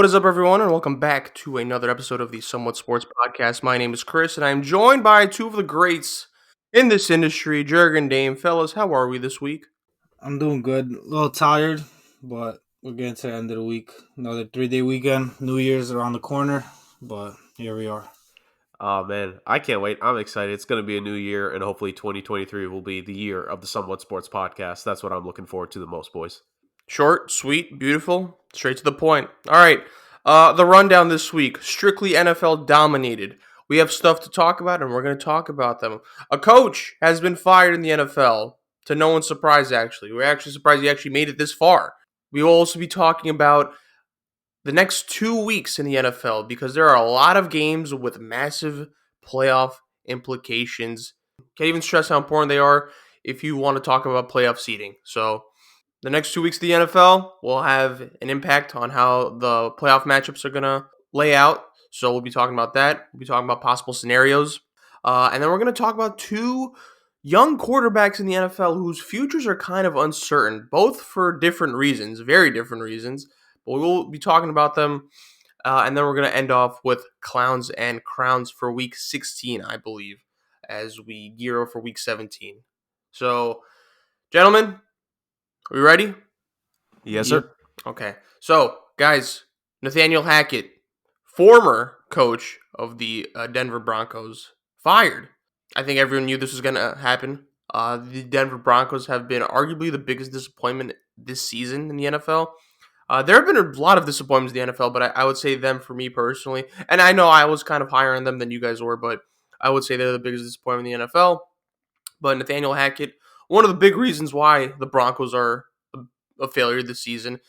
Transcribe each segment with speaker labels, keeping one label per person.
Speaker 1: What is up, everyone, and welcome back to another episode of the Somewhat Sports Podcast. My name is Chris, and I'm joined by two of the greats in this industry, Jurg and Dame. Fellas, how are we this week?
Speaker 2: I'm doing good. A little tired, but we're getting to the end of the week. Another 3-day weekend. New Year's around the corner, but here we are.
Speaker 3: Oh, man, I can't wait. I'm excited. It's going to be a new year, and hopefully 2023 will be the year of the Somewhat Sports Podcast. That's what I'm looking forward to the most, boys.
Speaker 1: Short, sweet, beautiful, straight to the point. All right, the rundown this week, strictly NFL dominated. We have stuff to talk about, and we're going to talk about them. A coach has been fired in the NFL, to no one's surprise, actually. We're actually surprised he actually made it this far. We will also be talking about the next 2 weeks in the NFL because there are a lot of games with massive playoff implications. Can't even stress how important they are if you want to talk about playoff seeding. So, the next 2 weeks of the NFL will have an impact on how the playoff matchups are going to lay out. So, we'll be talking about that. We'll be talking about possible scenarios. And then we're going to talk about two young quarterbacks in the NFL whose futures are kind of uncertain, both for different reasons, very different reasons. But we will be talking about them. And then we're going to end off with clowns and crowns for week 16, I believe, as we gear up for week 17. So, gentlemen, are we ready?
Speaker 3: Yes, sir.
Speaker 1: Okay. So, guys, Nathaniel Hackett, former coach of the Denver Broncos, fired. I think everyone knew this was going to happen. The Denver Broncos have been arguably the biggest disappointment this season in the NFL. There have been a lot of disappointments in the NFL, but I would say them for me personally. And I know I was kind of higher on them than you guys were, but I would say they're the biggest disappointment in the NFL. But Nathaniel Hackett, one of the big reasons why the Broncos are a failure this season,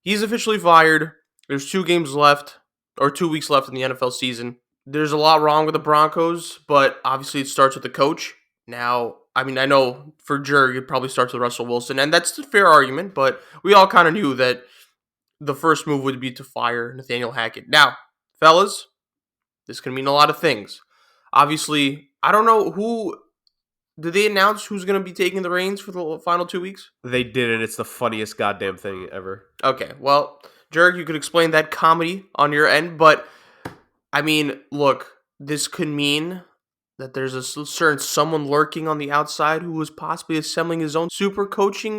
Speaker 1: he's officially fired. There's 2 games left, or 2 weeks left in the NFL season. There's a lot wrong with the Broncos, but obviously it starts with the coach. Now, I mean, I know for Jurg, it probably starts with Russell Wilson, and that's a fair argument, but we all kind of knew that the first move would be to fire Nathaniel Hackett. Now, fellas, this can mean a lot of things. Obviously, I don't know who... Did they announce who's going to be taking the reins for the final 2 weeks?
Speaker 3: They didn't. It's the funniest goddamn thing ever.
Speaker 1: Okay, well, Jurg, you could explain that comedy on your end, but, I mean, look, this could mean that there's a certain someone lurking on the outside who is possibly assembling his own super coaching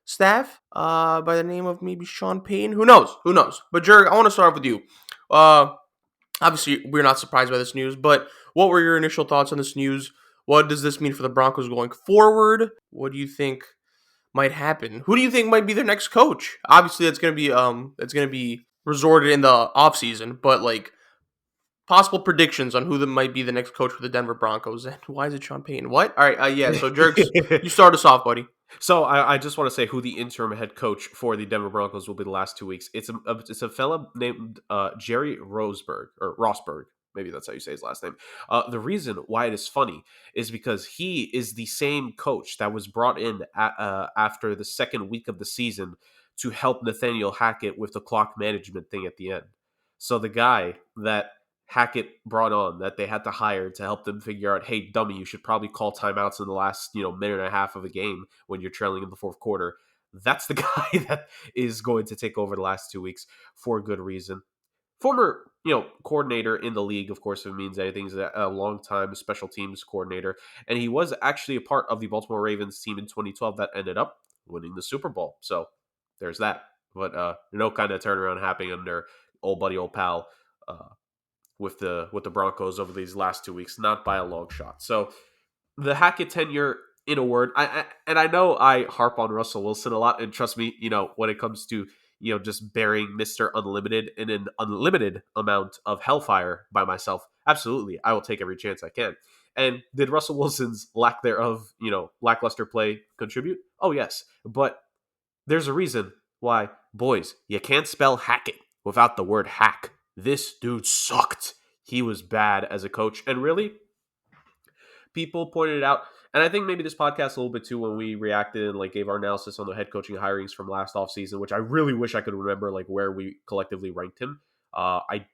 Speaker 1: staff by the name of maybe Sean Payton. Who knows? But Jurg, I want to start off with you. Obviously, we're not surprised by this news, but what were your initial thoughts on this news? What does this mean for the Broncos going forward? What do you think might happen? Who do you think might be their next coach? Obviously, that's going to be resorted in the offseason, but like possible predictions on who might be the next coach for the Denver Broncos. And why is it Sean Payton? What? All right, yeah. So, Jerks, you start us off, buddy.
Speaker 3: So I just want to say who the interim head coach for the Denver Broncos will be the last 2 weeks. It's a fella named Jerry Rosberg. Maybe that's how you say his last name. The reason why it is funny is because he is the same coach that was brought in after the second week of the season to help Nathaniel Hackett with the clock management thing at the end. So the guy that Hackett brought on, that they had to hire to help them figure out, hey, dummy, you should probably call timeouts in the last minute and a half of a game when you're trailing in the fourth quarter. That's the guy that is going to take over the last 2 weeks for a good reason. Former coordinator in the league, of course, if it means anything. He's a long-time special teams coordinator, and he was actually a part of the Baltimore Ravens team in 2012 that ended up winning the Super Bowl. So there's that. But no kind of turnaround happening under old buddy, old pal, with the Broncos over these last 2 weeks, not by a long shot. So the Hackett tenure, in a word, I know I harp on Russell Wilson a lot, and trust me, when it comes to just bearing Mr. Unlimited in an unlimited amount of hellfire by myself, absolutely, I will take every chance I can. And did Russell Wilson's lack thereof, lackluster play contribute? Oh yes, but there's a reason why, boys, you can't spell Hackett without the word hack. This dude sucked. He was bad as a coach. And really, people pointed it out. And I think maybe this podcast a little bit too when we reacted and gave our analysis on the head coaching hirings from last offseason, which I really wish I could remember where we collectively ranked him. I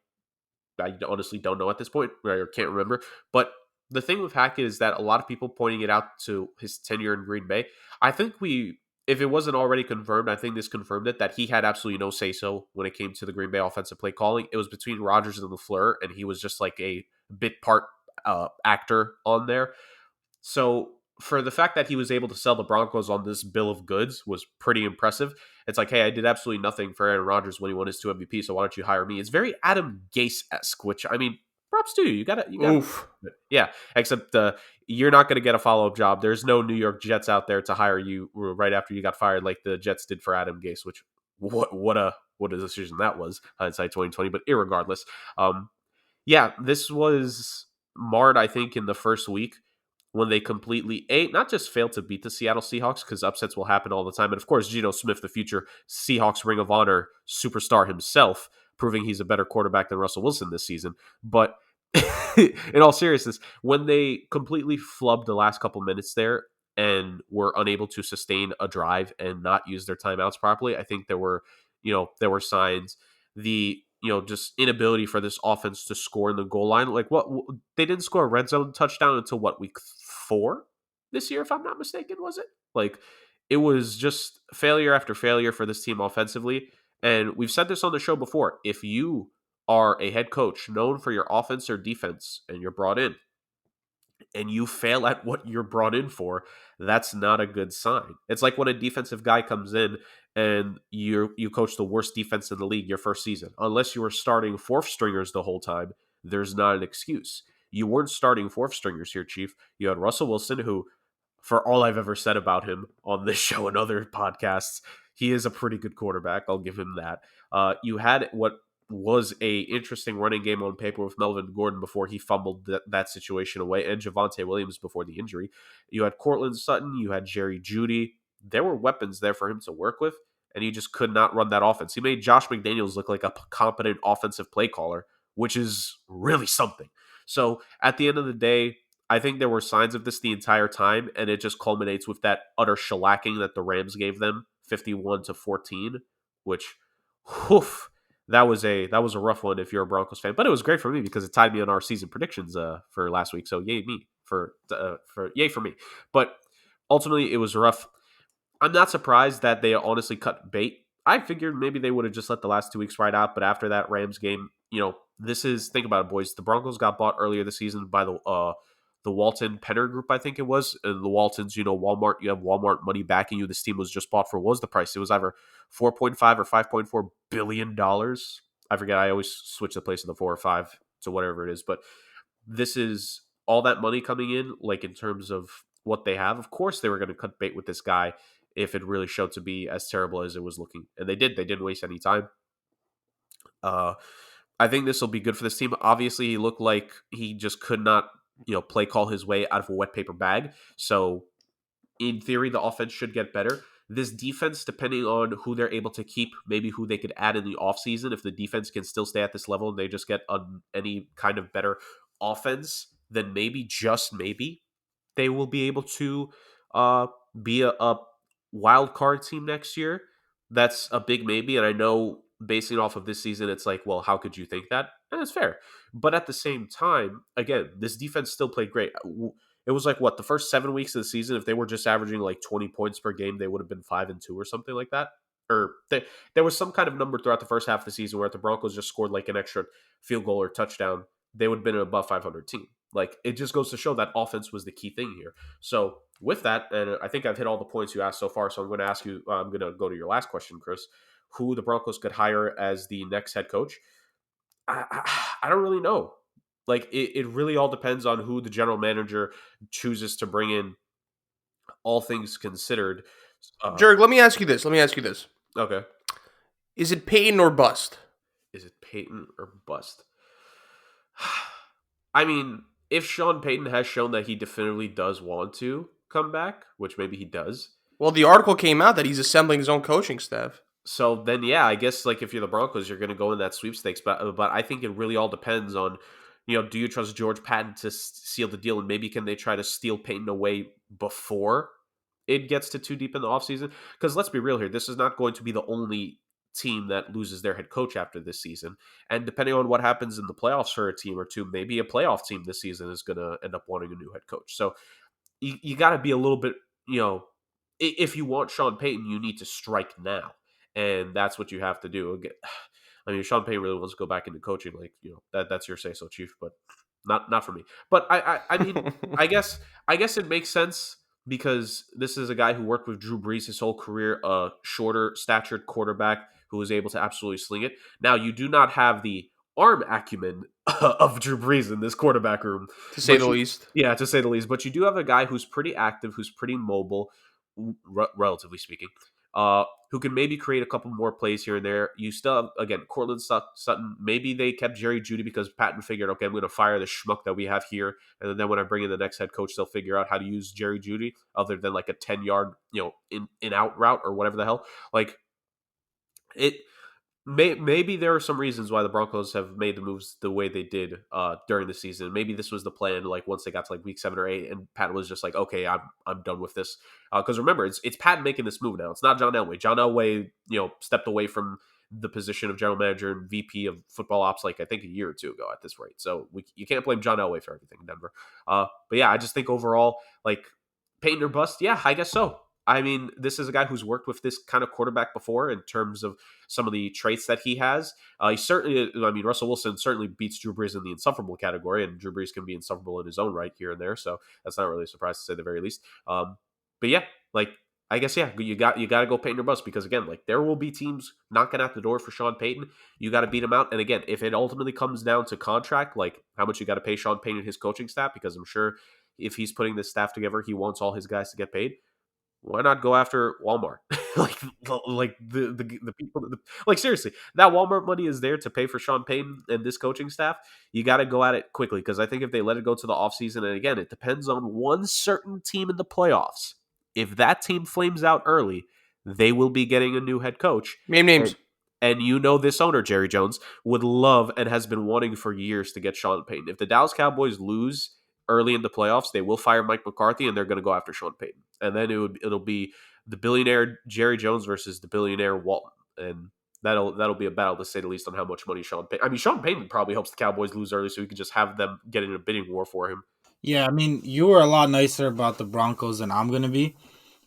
Speaker 3: honestly don't know at this point. I can't remember. But the thing with Hackett is that a lot of people pointing it out to his tenure in Green Bay, I think we if it wasn't already confirmed, I think this confirmed it, that he had absolutely no say-so when it came to the Green Bay offensive play calling. It was between Rodgers and LaFleur, and he was just like a bit part actor on there. So for the fact that he was able to sell the Broncos on this bill of goods was pretty impressive. It's like, hey, I did absolutely nothing for Aaron Rodgers when he won his 2 MVP, so why don't you hire me? It's very Adam Gase-esque, which, I mean, props to you. You got
Speaker 1: Oof.
Speaker 3: yeah, except you're not going to get a follow-up job. There's no New York Jets out there to hire you right after you got fired like the Jets did for Adam Gase, which what a decision that was, hindsight 2020. But irregardless, yeah, this was marred, I think, in the first week when they completely, not just failed to beat the Seattle Seahawks, because upsets will happen all the time. And of course, Geno Smith, the future Seahawks Ring of Honor superstar himself, proving he's a better quarterback than Russell Wilson this season. But in all seriousness, when they completely flubbed the last couple minutes there and were unable to sustain a drive and not use their timeouts properly, I think there were signs. The just inability for this offense to score in the goal line. Like, what, they didn't score a red zone touchdown until week 4 this year, if I'm not mistaken, was it? Like, it was just failure after failure for this team offensively. And we've said this on the show before. If you are a head coach known for your offense or defense and you're brought in and you fail at what you're brought in for, that's not a good sign. It's like when a defensive guy comes in and you coach the worst defense in the league your first season. Unless you were starting 4th stringers the whole time, there's not an excuse. You weren't starting 4th stringers here, Chief. You had Russell Wilson, who, for all I've ever said about him on this show and other podcasts, he is a pretty good quarterback. I'll give him that. You had what was a interesting running game on paper with Melvin Gordon before he fumbled that situation away, and Javonte Williams before the injury. You had Cortland Sutton, you had Jerry Jeudy. There were weapons there for him to work with, and he just could not run that offense. He made Josh McDaniels look like a competent offensive play caller, which is really something. So at the end of the day, I think there were signs of this the entire time, and it just culminates with that utter shellacking that the Rams gave them, 51-14, which, whoof, that was a rough one if you're a Broncos fan. But it was great for me because it tied me on our season predictions for last week. So yay for me. But ultimately, it was rough. I'm not surprised that they honestly cut bait. I figured maybe they would have just let the last 2 weeks ride out. But after that Rams game, think about it, boys. The Broncos got bought earlier this season by the Walton Penner Group, I think it was. And the Waltons, Walmart, you have Walmart money backing you. This team was just bought for, what was the price? It was either $4.5 or $5.4 billion. I forget. I always switch the place of the 4 or 5 to whatever it is. But this is all that money coming in, like in terms of what they have. Of course, they were going to cut bait with this guy if it really showed to be as terrible as it was looking. And they did. They didn't waste any time. I think this will be good for this team. Obviously, he looked like he just could not play call his way out of a wet paper bag. So in theory, the offense should get better. This defense, depending on who they're able to keep, maybe who they could add in the offseason, if the defense can still stay at this level and they just get any kind of better offense, then maybe, just maybe, they will be able to be a wild card team next year. That's a big maybe. And I know basing off of this season, it's like, well, how could you think that? And it's fair. But at the same time, again, this defense still played great. It was like, the first 7 weeks of the season, if they were just averaging like 20 points per game, they would have been 5-2 or something like that. Or there was some kind of number throughout the first half of the season where if the Broncos just scored like an extra field goal or touchdown, they would have been an above 500 team. Like, it just goes to show that offense was the key thing here. So with that, and I think I've hit all the points you asked so far, so I'm going to ask you, I'm going to go to your last question, Chris, who the Broncos could hire as the next head coach. I don't really know. Like, it really all depends on who the general manager chooses to bring in, all things considered.
Speaker 1: Jerg, let me ask you this.
Speaker 3: Okay.
Speaker 1: Is it Peyton or bust?
Speaker 3: Is it Peyton or bust? I mean, if Sean Payton has shown that he definitively does want to come back, which maybe he does.
Speaker 1: Well, the article came out that he's assembling his own coaching staff.
Speaker 3: So then, yeah, I guess like if you're the Broncos, you're going to go in that sweepstakes. But I think it really all depends on, do you trust George Patton to seal the deal? And maybe can they try to steal Payton away before it gets to too deep in the offseason? Because let's be real here. This is not going to be the only team that loses their head coach after this season. And depending on what happens in the playoffs for a team or two, maybe a playoff team this season is going to end up wanting a new head coach. So you got to be a little bit, if you want Sean Payton, you need to strike now, and that's what you have to do. I mean, if Sean Payton really wants to go back into coaching, like, that's your say so, Chief, but not for me. But I mean, I guess it makes sense because this is a guy who worked with Drew Brees his whole career, a shorter statured quarterback who was able to absolutely sling it. Now, you do not have the arm acumen of Drew Brees in this quarterback room,
Speaker 1: to say
Speaker 3: but
Speaker 1: the least.
Speaker 3: yeah, to say the least. But you do have a guy who's pretty active, who's pretty mobile, relatively speaking, who can maybe create a couple more plays here and there. You still have, again, Cortland Sutton. Maybe they kept Jerry Jeudy because Patton figured, okay, I'm going to fire the schmuck that we have here, and then when I bring in the next head coach, they'll figure out how to use Jerry Jeudy other than like a 10-yard, in out route or whatever the hell. Like it. Maybe there are some reasons why the Broncos have made the moves the way they did during the season. Maybe this was the plan. Like once they got to like week 7 or 8, and Pat was just like, "Okay, I'm done with this." Because remember, it's Pat making this move now. It's not John Elway. John Elway, stepped away from the position of general manager and VP of football ops like I think a year or two ago at this rate. So you can't blame John Elway for everything in Denver. But yeah, I just think overall, like, Payton or bust. Yeah, I guess so. I mean, this is a guy who's worked with this kind of quarterback before in terms of some of the traits that he has. He certainly, I mean, Russell Wilson certainly beats Drew Brees in the insufferable category, and Drew Brees can be insufferable in his own right here and there. So that's not really a surprise to say the very least. But yeah, like, I guess, yeah, you got to go Payton or bust because, again, like, there will be teams knocking at the door for Sean Payton. You got to beat him out. And again, if it ultimately comes down to contract, like how much you got to pay Sean Payton and his coaching staff, because I'm sure if he's putting this staff together, he wants all his guys to get paid. Why not go after Walmart? like the people, like, seriously, that Walmart money is there to pay for Sean Payton and this coaching staff. You got to go at it quickly because I think if they let it go to the offseason, and again, it depends on one certain team in the playoffs. If that team flames out early, they will be getting a new head coach.
Speaker 1: Name names.
Speaker 3: And this owner, Jerry Jones, would love and has been wanting for years to get Sean Payton. If the Dallas Cowboys lose early in the playoffs, they will fire Mike McCarthy and they're going to go after Sean Payton. And then it'll be the billionaire Jerry Jones versus the billionaire Walton. And that'll be a battle, to say the least, on how much money Sean Payton. I mean, Sean Payton probably helps the Cowboys lose early so he could just have them get in a bidding war for him.
Speaker 2: Yeah, I mean, you were a lot nicer about the Broncos than I'm going to be.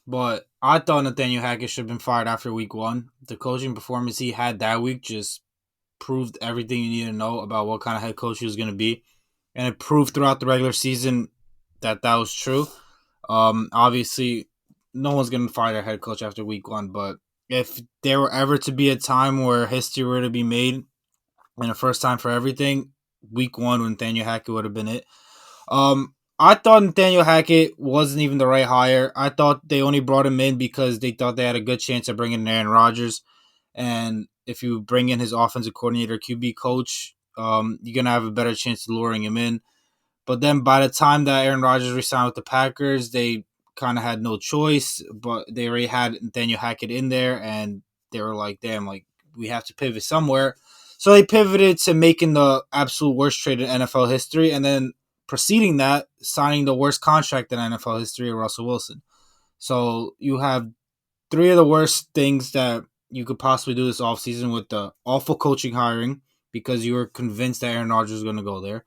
Speaker 2: But I thought Nathaniel Hackett should have been fired after week 1. The coaching performance he had that week just proved everything you need to know about what kind of head coach he was going to be. And it proved throughout the regular season that was true. Obviously, no one's going to fire their head coach after week 1. But if there were ever to be a time where history were to be made and a first time for everything, week 1 when Nathaniel Hackett would have been it. I thought Nathaniel Hackett wasn't even the right hire. I thought they only brought him in because they thought they had a good chance of bringing in Aaron Rodgers. And if you bring in his offensive coordinator, QB coach, you're going to have a better chance of luring him in. But then by the time that Aaron Rodgers re-signed with the Packers, they kind of had no choice. But they already had Nathaniel Hackett in there, and they were like, damn, like, we have to pivot somewhere. So they pivoted to making the absolute worst trade in NFL history, and then preceding that, signing the worst contract in NFL history of Russell Wilson. So you have 3 of the worst things that you could possibly do this offseason with the awful coaching hiring because you were convinced that Aaron Rodgers was going to go there.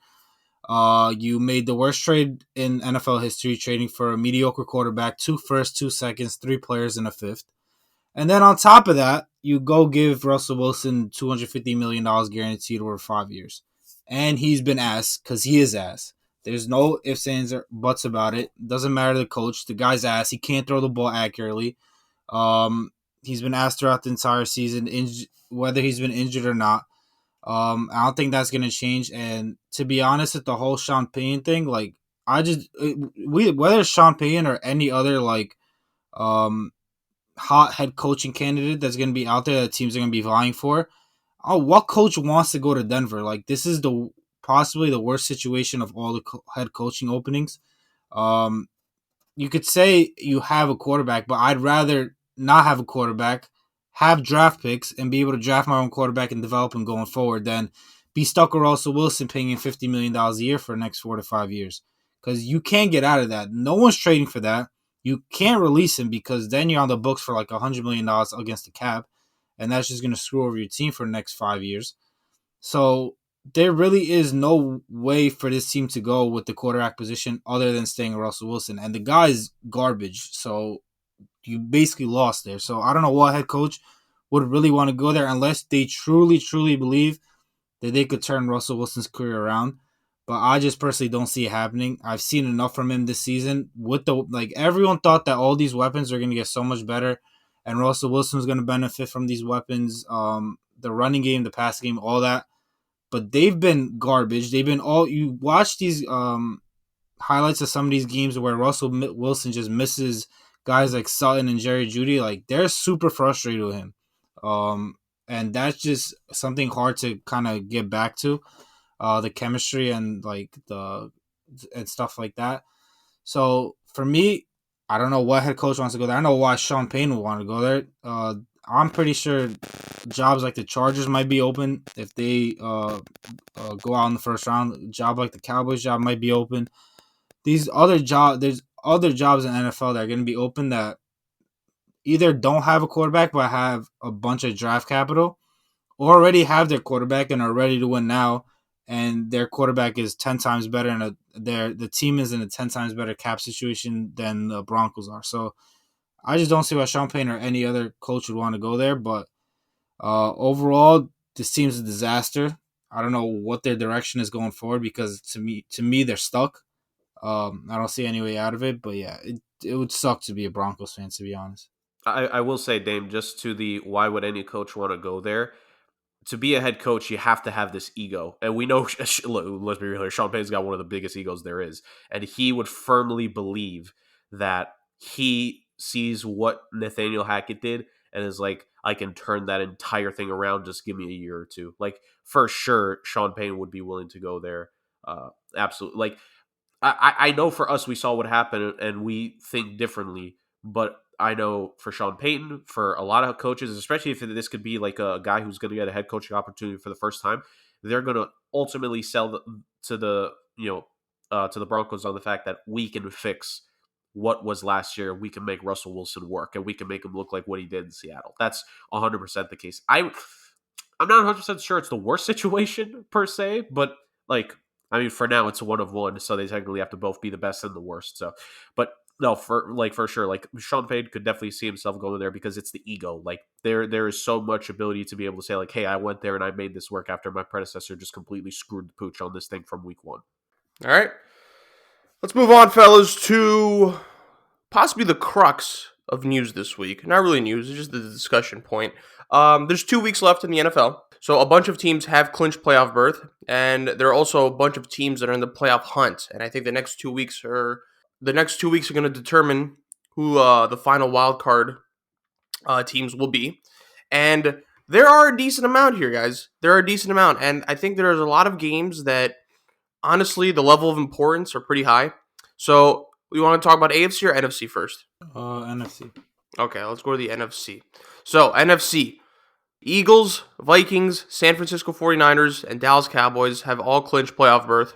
Speaker 2: You made the worst trade in NFL history, trading for a mediocre quarterback, 2 firsts, 2 seconds, 3 players, and a 5th. And then on top of that, you go give Russell Wilson $250 million guaranteed over 5 years. And he's been ass because he is ass. There's no ifs, ands, or buts about it. Doesn't matter the coach. The guy's ass. He can't throw the ball accurately. He's been asked throughout the entire season, whether he's been injured or not. I don't think that's going to change. And to be honest with the whole Sean Payton thing, like, whether it's Sean Payton or any other, like, hot head coaching candidate that's going to be out there that teams are going to be vying for, what coach wants to go to Denver? Like, this is possibly the worst situation of all the head coaching openings. You could say you have a quarterback, but I'd rather not have a quarterback, have draft picks, and be able to draft my own quarterback and develop him going forward than be stuck with Russell Wilson paying him $50 million a year for the next 4 to 5 years. Because you can't get out of that. No one's trading for that. You can't release him because then you're on the books for like $100 million against the cap, and that's just going to screw over your team for the next 5 years. So there really is no way for this team to go with the quarterback position other than staying with Russell Wilson. And the guy is garbage. So you basically lost there. So I don't know what head coach would really want to go there unless they truly, truly believe that they could turn Russell Wilson's career around. But I just personally don't see it happening. I've seen enough from him this season. Everyone thought that all these weapons are going to get so much better, and Russell Wilson was going to benefit from these weapons. The running game, the pass game, all that. But they've been garbage. You watch these highlights of some of these games where Russell Wilson just misses guys like Sutton and Jerry Jeudy. Like, they're super frustrated with him. And that's just something hard to kind of get back to. The chemistry and and stuff like that. So for me, I don't know what head coach wants to go there. I know why Sean Payne would want to go there. I'm pretty sure jobs like the Chargers might be open if they go out in the first round. A job like the Cowboys job might be open. There's other jobs in the NFL that are going to be open that either don't have a quarterback but have a bunch of draft capital, or already have their quarterback and are ready to win now, and their quarterback is 10 times better, and the team is in a 10 times better cap situation than the Broncos are. So I just don't see why Sean Payne or any other coach would want to go there. But overall, this team's a disaster. I don't know what their direction is going forward because to me they're stuck. I don't see any way out of it. But yeah, it would suck to be a Broncos fan, to be honest.
Speaker 3: I will say, Dame, just to the why would any coach want to go there? To be a head coach, you have to have this ego. And we know, let's be real here, Sean Payne's got one of the biggest egos there is. And he would firmly believe that he sees what Nathaniel Hackett did and is like, I can turn that entire thing around. Just give me a year or two. Like, for sure, Sean Payne would be willing to go there. Absolutely. Like, I know for us, we saw what happened and we think differently. But I know for Sean Payton, for a lot of coaches, especially if this could be like a guy who's going to get a head coaching opportunity for the first time, they're going to ultimately sell to the Broncos on the fact that we can fix what was last year. We can make Russell Wilson work, and we can make him look like what he did in Seattle. That's 100% the case. I'm not 100% sure it's the worst situation per se, but for now it's a 1 of 1, so they technically have to both be the best and the worst. So, but. No, for sure. Like, Sean Payne could definitely see himself going there because it's the ego. Like, there is so much ability to be able to say, like, hey, I went there and I made this work after my predecessor just completely screwed the pooch on this thing from week 1.
Speaker 1: All right. Let's move on, fellas, to possibly the crux of news this week. Not really news, it's just the discussion point. There's 2 weeks left in the NFL. So a bunch of teams have clinched playoff berth, and there are also a bunch of teams that are in the playoff hunt. And I think the next 2 weeks are going to determine who the final wild card teams will be. And there are a decent amount here, guys. There are a decent amount. And I think there's a lot of games that, honestly, the level of importance are pretty high. So we want to talk about AFC or NFC first?
Speaker 2: NFC.
Speaker 1: Okay, let's go to the NFC. So, NFC. Eagles, Vikings, San Francisco 49ers, and Dallas Cowboys have all clinched playoff berth.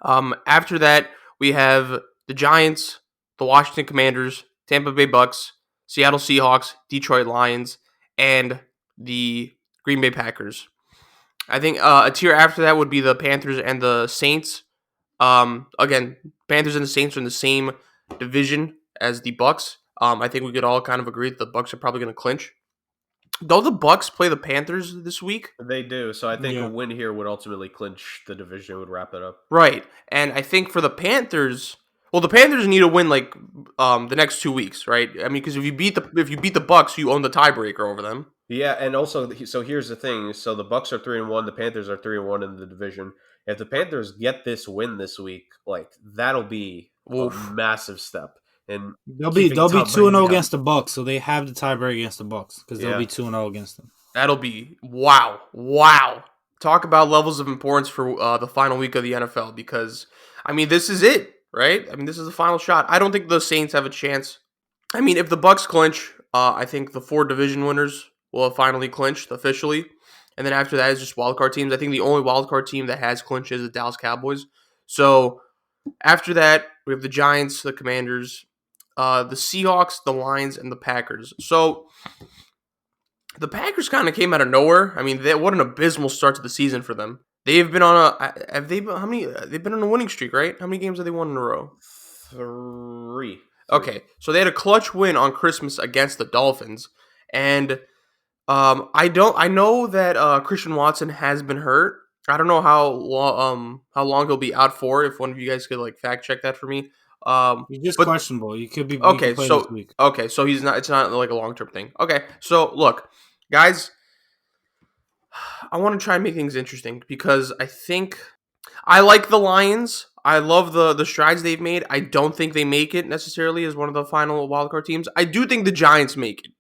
Speaker 1: After that, we have the Giants, the Washington Commanders, Tampa Bay Bucks, Seattle Seahawks, Detroit Lions, and the Green Bay Packers. I think a tier after that would be the Panthers and the Saints. Again, Panthers and the Saints are in the same division as the Bucks. I think we could all kind of agree that the Bucks are probably going to clinch. Don't the Bucks play the Panthers this week?
Speaker 3: They do, so I think a win here would ultimately clinch the division, would wrap it up.
Speaker 1: Right, and I think for the Panthers, the Panthers need to win the next 2 weeks, right? I mean, because if you beat the Bucks, you own the tiebreaker over them.
Speaker 3: Yeah, and also, so here's the thing: so the Bucks are 3-1, the Panthers are 3-1 in the division. If the Panthers get this win this week, that'll be a massive step. And
Speaker 2: they'll be 2-0 against the Bucks, so they have the tiebreaker against the Bucks because they'll be 2-0 against them.
Speaker 1: That'll be wow. Talk about levels of importance for the final week of the NFL, because I mean, this is it, right? I mean, this is the final shot. I don't think the Saints have a chance. I mean, if the Bucks clinch, I think the 4 division winners will have finally clinched officially, and then after that is just wildcard teams. I think the only wildcard team that has clinched is the Dallas Cowboys. So after that, we have the Giants, the Commanders, the Seahawks, the Lions, and the Packers. So the Packers kind of came out of nowhere. I mean, what an abysmal start to the season for them. They've been on they've been on a winning streak, right? How many games have they won in a row?
Speaker 3: 3.
Speaker 1: Okay, so they had a clutch win on Christmas against the Dolphins, and I know that Christian Watson has been hurt. I don't know how long he'll be out for. If one of you guys could like fact check that for me.
Speaker 2: He's just
Speaker 1: But
Speaker 2: questionable. He could
Speaker 1: okay,
Speaker 2: play this
Speaker 1: so
Speaker 2: week.
Speaker 1: he's not. It's not like a long term thing. Okay, so look, guys, I want to try and make things interesting because I think I like the Lions. I love the strides they've made. I don't think they make it necessarily as one of the final wildcard teams. I do think the Giants make it.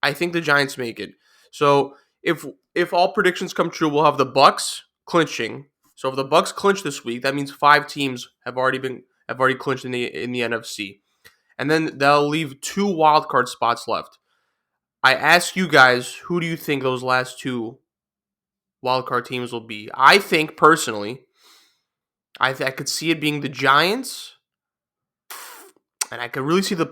Speaker 1: I think the Giants make it. So if all predictions come true, we'll have the Bucks clinching. So if the Bucks clinch this week, that means 5 teams have already clinched in the NFC, and then they'll leave 2 wildcard spots left. I ask you guys, who do you think those last 2 wildcard teams will be? I think personally, I could see it being the Giants, and I could really see the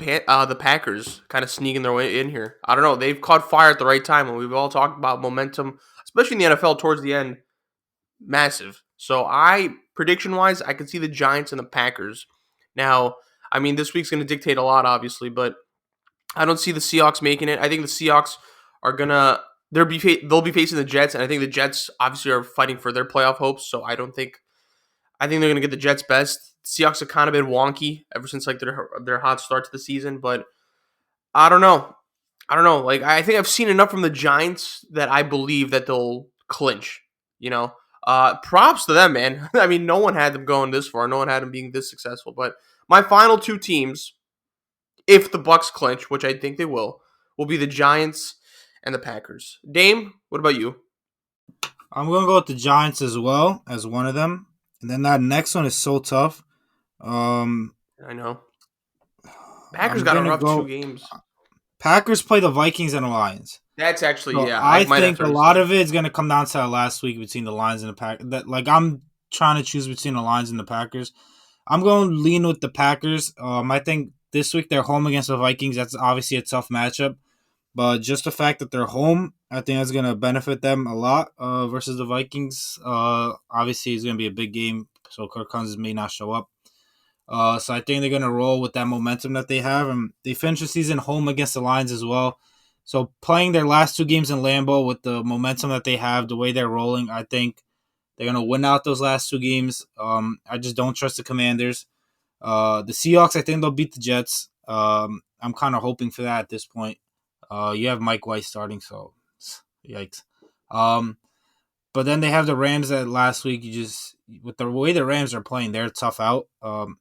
Speaker 1: Packers kind of sneaking their way in here. I don't know. They've caught fire at the right time, and we've all talked about momentum, especially in the NFL towards the end, massive. So prediction wise, I could see the Giants and the Packers. Now, I mean, this week's going to dictate a lot, obviously, but I don't see the Seahawks making it. I think the Seahawks are gonna they'll be facing the Jets, and I think the Jets obviously are fighting for their playoff hopes. So I think they're gonna get the Jets best. Seahawks have kind of been wonky ever since like their hot start to the season, but I don't know. I don't know. Like I think I've seen enough from the Giants that I believe that they'll clinch. You know, props to them, man. I mean, no one had them going this far. No one had them being this successful. But my final 2 teams, if the Bucks clinch, which I think they will be the Giants and the Packers. Dame, what about you?
Speaker 2: I'm gonna go with the Giants as well as one of them, and then that next one is so tough.
Speaker 1: I know. Packers
Speaker 2: I'm
Speaker 1: got a
Speaker 2: gonna
Speaker 1: rough 2
Speaker 2: go.
Speaker 1: games.
Speaker 2: Packers play the Vikings and the Lions.
Speaker 1: That's actually,
Speaker 2: So
Speaker 1: yeah.
Speaker 2: I
Speaker 1: might have
Speaker 2: think
Speaker 1: to
Speaker 2: a
Speaker 1: understand.
Speaker 2: lot of it is gonna come down to that last week between the Lions and the Packers. That like I'm trying to choose between the Lions and the Packers. I'm going to lean with the Packers. I think this week they're home against the Vikings. That's obviously a tough matchup. But just the fact that they're home, I think that's going to benefit them a lot versus the Vikings. Obviously, it's going to be a big game, so Kirk Cousins may not show up. So I think they're going to roll with that momentum that they have. And they finish the season home against the Lions as well. So playing their last 2 games in Lambeau with the momentum that they have, the way they're rolling, I think they're going to win out those last 2 games. I just don't trust the Commanders. The Seahawks, I think they'll beat the Jets. I'm kind of hoping for that at this point. You have Mike White starting, so yikes. But then they have the Rams that last week. With the way the Rams are playing, they're tough out. I'm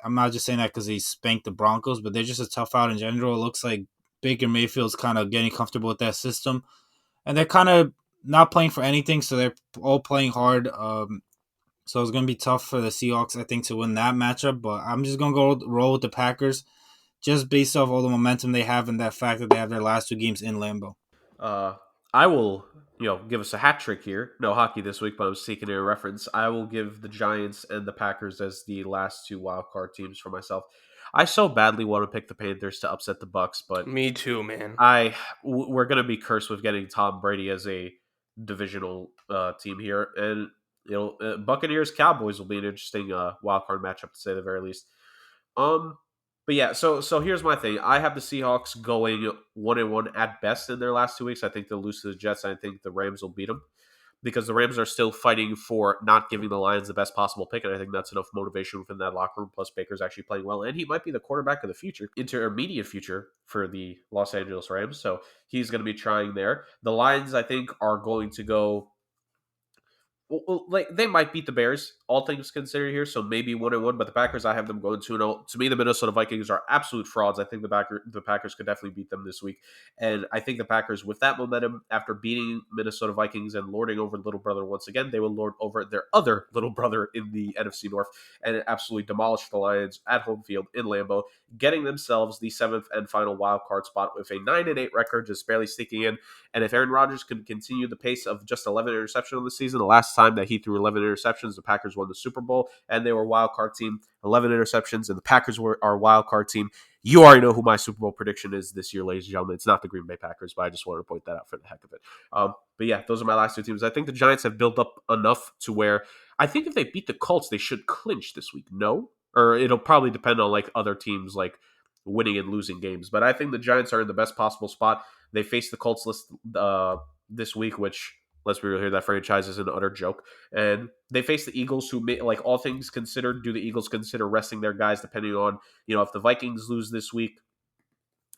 Speaker 2: not just saying that because they spanked the Broncos, but they're just a tough out in general. It looks like Baker Mayfield's kind of getting comfortable with that system, and they're kind of not playing for anything, so they're all playing hard. So it's going to be tough for the Seahawks, I think, to win that matchup. But I'm just going to roll with the Packers, just based off all the momentum they have and that fact that they have their last 2 games in Lambeau.
Speaker 3: I will, give us a hat trick here. No hockey this week, but I'm seeking a reference. I will give the Giants and the Packers as the last 2 wildcard teams for myself. I so badly want to pick the Panthers to upset the Bucks, but
Speaker 1: Me too, man.
Speaker 3: we're going to be cursed with getting Tom Brady as a divisional team here, and Buccaneers Cowboys will be an interesting wildcard matchup to say the very least. But yeah, so here's my thing. I have the Seahawks going 1-1 at best in their last 2 weeks. I think they'll lose to the Jets, and I think the Rams will beat them because the Rams are still fighting for not giving the Lions the best possible pick, and I think that's enough motivation within that locker room. Plus, Baker's actually playing well, and he might be the quarterback of the future, intermediate future for the Los Angeles Rams. So he's going to be trying there. The Lions, I think, are going to go. Well, like they might beat the Bears, all things considered here, so maybe 1-1. But the Packers, I have them going 2-0. To me, the Minnesota Vikings are absolute frauds. I think the Packers could definitely beat them this week, and I think the Packers, with that momentum, after beating Minnesota Vikings and lording over little brother once again, they will lord over their other little brother in the NFC North and absolutely demolish the Lions at home field in Lambeau, getting themselves the 7th and final wild card spot with a 9-8 record, just barely sneaking in. And if Aaron Rodgers can continue the pace of just 11 interceptions on the season, the last time that he threw 11 interceptions, the Packers won the Super Bowl, and they were a wild card team. 11 interceptions, and the Packers were our wild card team. You already know who my Super Bowl prediction is this year, ladies and gentlemen. It's not the Green Bay Packers, but I just wanted to point that out for the heck of it. But yeah, those are my last 2 teams. I think the Giants have built up enough to where I think if they beat the Colts, they should clinch this week. No? Or it'll probably depend on like other teams like winning and losing games. But I think the Giants are in the best possible spot. They face the Colts this week, which, let's be real here, that franchise is an utter joke. And they face the Eagles, who, like, all things considered, do the Eagles consider resting their guys depending on, if the Vikings lose this week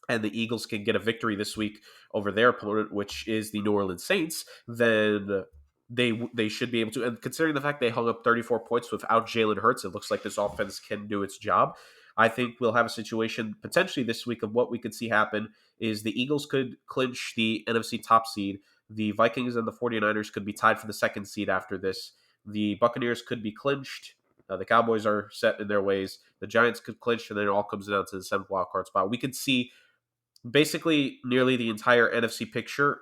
Speaker 3: and the Eagles can get a victory this week over their opponent, which is the New Orleans Saints, then they should be able to. And considering the fact they hung up 34 points without Jalen Hurts, it looks like this offense can do its job. I think we'll have a situation potentially this week of what we could see happen is the Eagles could clinch the NFC top seed. The Vikings and the 49ers could be tied for the second seed after this. The Buccaneers could be clinched. The Cowboys are set in their ways. The Giants could clinch, and then it all comes down to the 7th wildcard spot. We could see basically nearly the entire NFC picture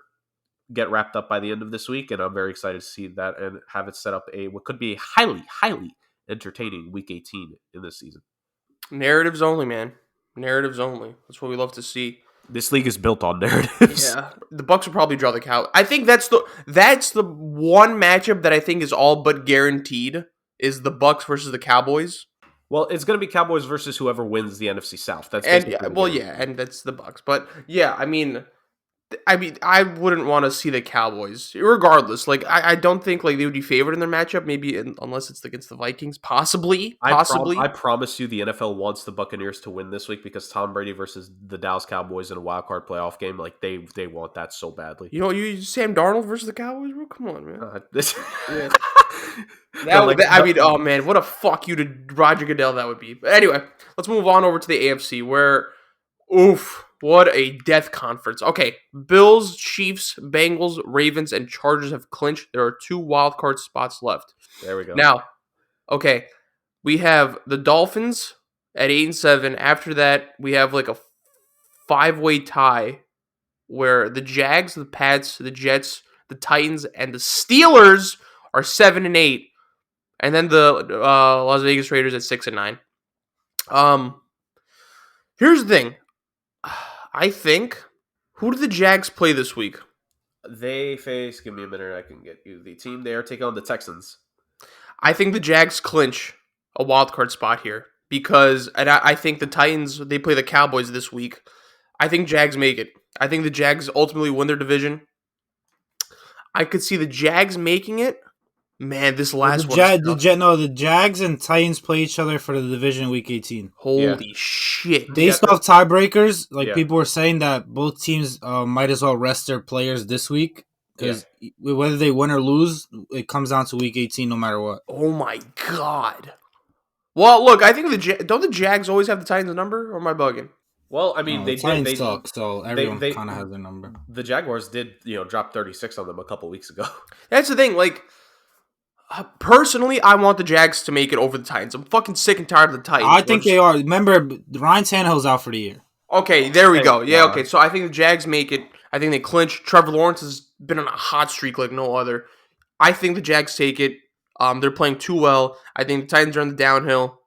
Speaker 3: get wrapped up by the end of this week, and I'm very excited to see that and have it set up what could be a highly, highly entertaining Week 18 in this season.
Speaker 1: Narratives only, man. Narratives only. That's what we love to see.
Speaker 3: This league is built on narratives.
Speaker 1: Yeah, the Bucs will probably draw the cow. I think that's the one matchup that I think is all but guaranteed is the Bucs versus the Cowboys.
Speaker 3: Well, it's going to be Cowboys versus whoever wins the NFC South. That's
Speaker 1: and that's the Bucs. But yeah, I mean, I wouldn't want to see the Cowboys, regardless. Like, I don't think like they would be favored in their matchup. Maybe unless it's against the Vikings, possibly.
Speaker 3: I promise you, the NFL wants the Buccaneers to win this week because Tom Brady versus the Dallas Cowboys in a wild card playoff game. Like they want that so badly.
Speaker 1: You Sam Darnold versus the Cowboys, bro. Come on, man. Oh man, what a fuck you to Roger Goodell that would be. But anyway, let's move on over to the AFC where, what a death conference. Okay, Bills, Chiefs, Bengals, Ravens, and Chargers have clinched. There are 2 wildcard spots left.
Speaker 3: There we go.
Speaker 1: Now, okay, we have the Dolphins at 8-7. After that, we have like a 5-way tie where the Jags, the Pats, the Jets, the Titans, and the Steelers are 7-8. And then the Las Vegas Raiders at 6-9. Here's the thing. I think, who do the Jags play this week?
Speaker 3: They face, give me a minute, I can get you the team. They are taking on the Texans.
Speaker 1: I think the Jags clinch a wildcard spot here because I think the Titans, they play the Cowboys this week. I think Jags make it. I think the Jags ultimately win their division. I could see the Jags making it. Man, this last one.
Speaker 2: The Jags and Titans play each other for the division Week 18.
Speaker 1: Holy shit!
Speaker 2: Based off tiebreakers, people were saying that both teams might as well rest their players this week because whether they win or lose, it comes down to Week 18 no matter what.
Speaker 1: Oh my god! Well, look, I think don't the Jags always have the Titans' number, or am I bugging?
Speaker 3: Well, I mean,
Speaker 2: the Titans suck, so everyone kind of has their number.
Speaker 3: The Jaguars did, drop 36 on them a couple weeks ago.
Speaker 1: That's the thing, like. Personally, I want the Jags to make it over the Titans. I'm fucking sick and tired of the Titans.
Speaker 2: I think they are. Remember, Ryan Tannehill's out for the year.
Speaker 1: Okay, there we go. Yeah, okay. So I think the Jags make it. I think they clinch. Trevor Lawrence has been on a hot streak like no other. I think the Jags take it. They're playing too well. I think the Titans are on the downhill.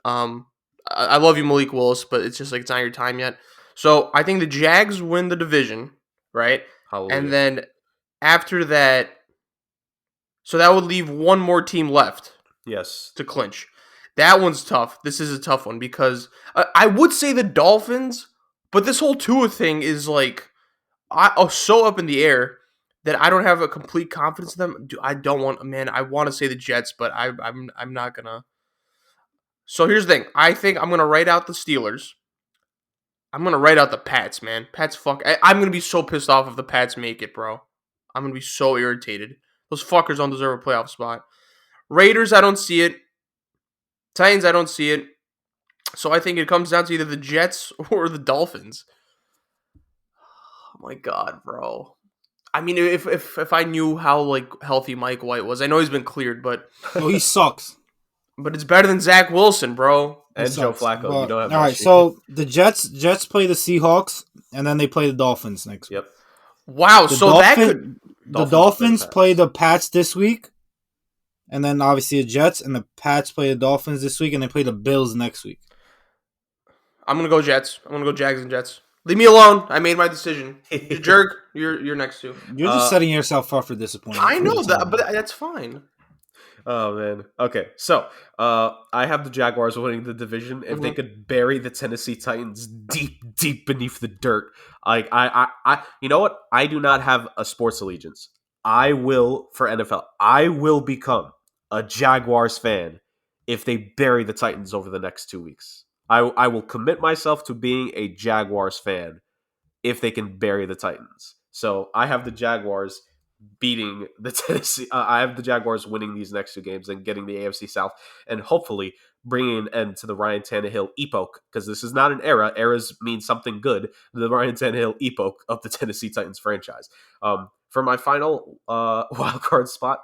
Speaker 1: I love you, Malik Willis, but it's just like it's not your time yet. So I think the Jags win the division, right?
Speaker 3: Hallelujah.
Speaker 1: And then after that, so that would leave one more team left.
Speaker 3: Yes.
Speaker 1: To clinch. That one's tough. This is a tough one because I would say the Dolphins, but this whole Tua thing is like so up in the air that I don't have a complete confidence in them. I don't want, man. I want to say the Jets, but I'm not gonna. So here's the thing. I think I'm gonna write out the Steelers. I'm gonna write out the Pats, man. Pats, I'm gonna be so pissed off if the Pats make it, bro. I'm gonna be so irritated. Those fuckers don't deserve a playoff spot. Raiders, I don't see it. Titans, I don't see it. So I think it comes down to either the Jets or the Dolphins. Oh my god, bro. I mean, if I knew how like healthy Mike White was, I know he's been cleared, but
Speaker 2: he sucks.
Speaker 1: But it's better than Zach Wilson, bro.
Speaker 3: And Joe Flacco.
Speaker 2: But,
Speaker 3: you don't have
Speaker 2: all right, so the Jets play the Seahawks, and then they play the Dolphins next week.
Speaker 3: Yep.
Speaker 1: Wow,
Speaker 2: the Dolphins play the Pats this week, and then obviously the Jets and the Pats play the Dolphins this week, and they play the Bills next week.
Speaker 1: I'm gonna go Jets. I'm gonna go Jags and Jets. Leave me alone. I made my decision. You jerk. You're next to.
Speaker 2: You're just setting yourself up for disappointment.
Speaker 1: I know that, but that's fine.
Speaker 3: Oh man. Okay, so I have the Jaguars winning the division. If they
Speaker 1: Mhm.
Speaker 3: could bury the Tennessee Titans deep, deep beneath the dirt, you know what? I do not have a sports allegiance. I will for NFL. I will become a Jaguars fan if they bury the Titans over the next 2 weeks. I will commit myself to being a Jaguars fan if they can bury the Titans. So I have the Jaguars beating the Tennessee. I have the Jaguars winning these next two games and getting the AFC South, and hopefully bringing an end to the Ryan Tannehill epoch, because this is not an era. Eras mean something good. The Ryan Tannehill epoch of the Tennessee Titans franchise. For my final wild card spot,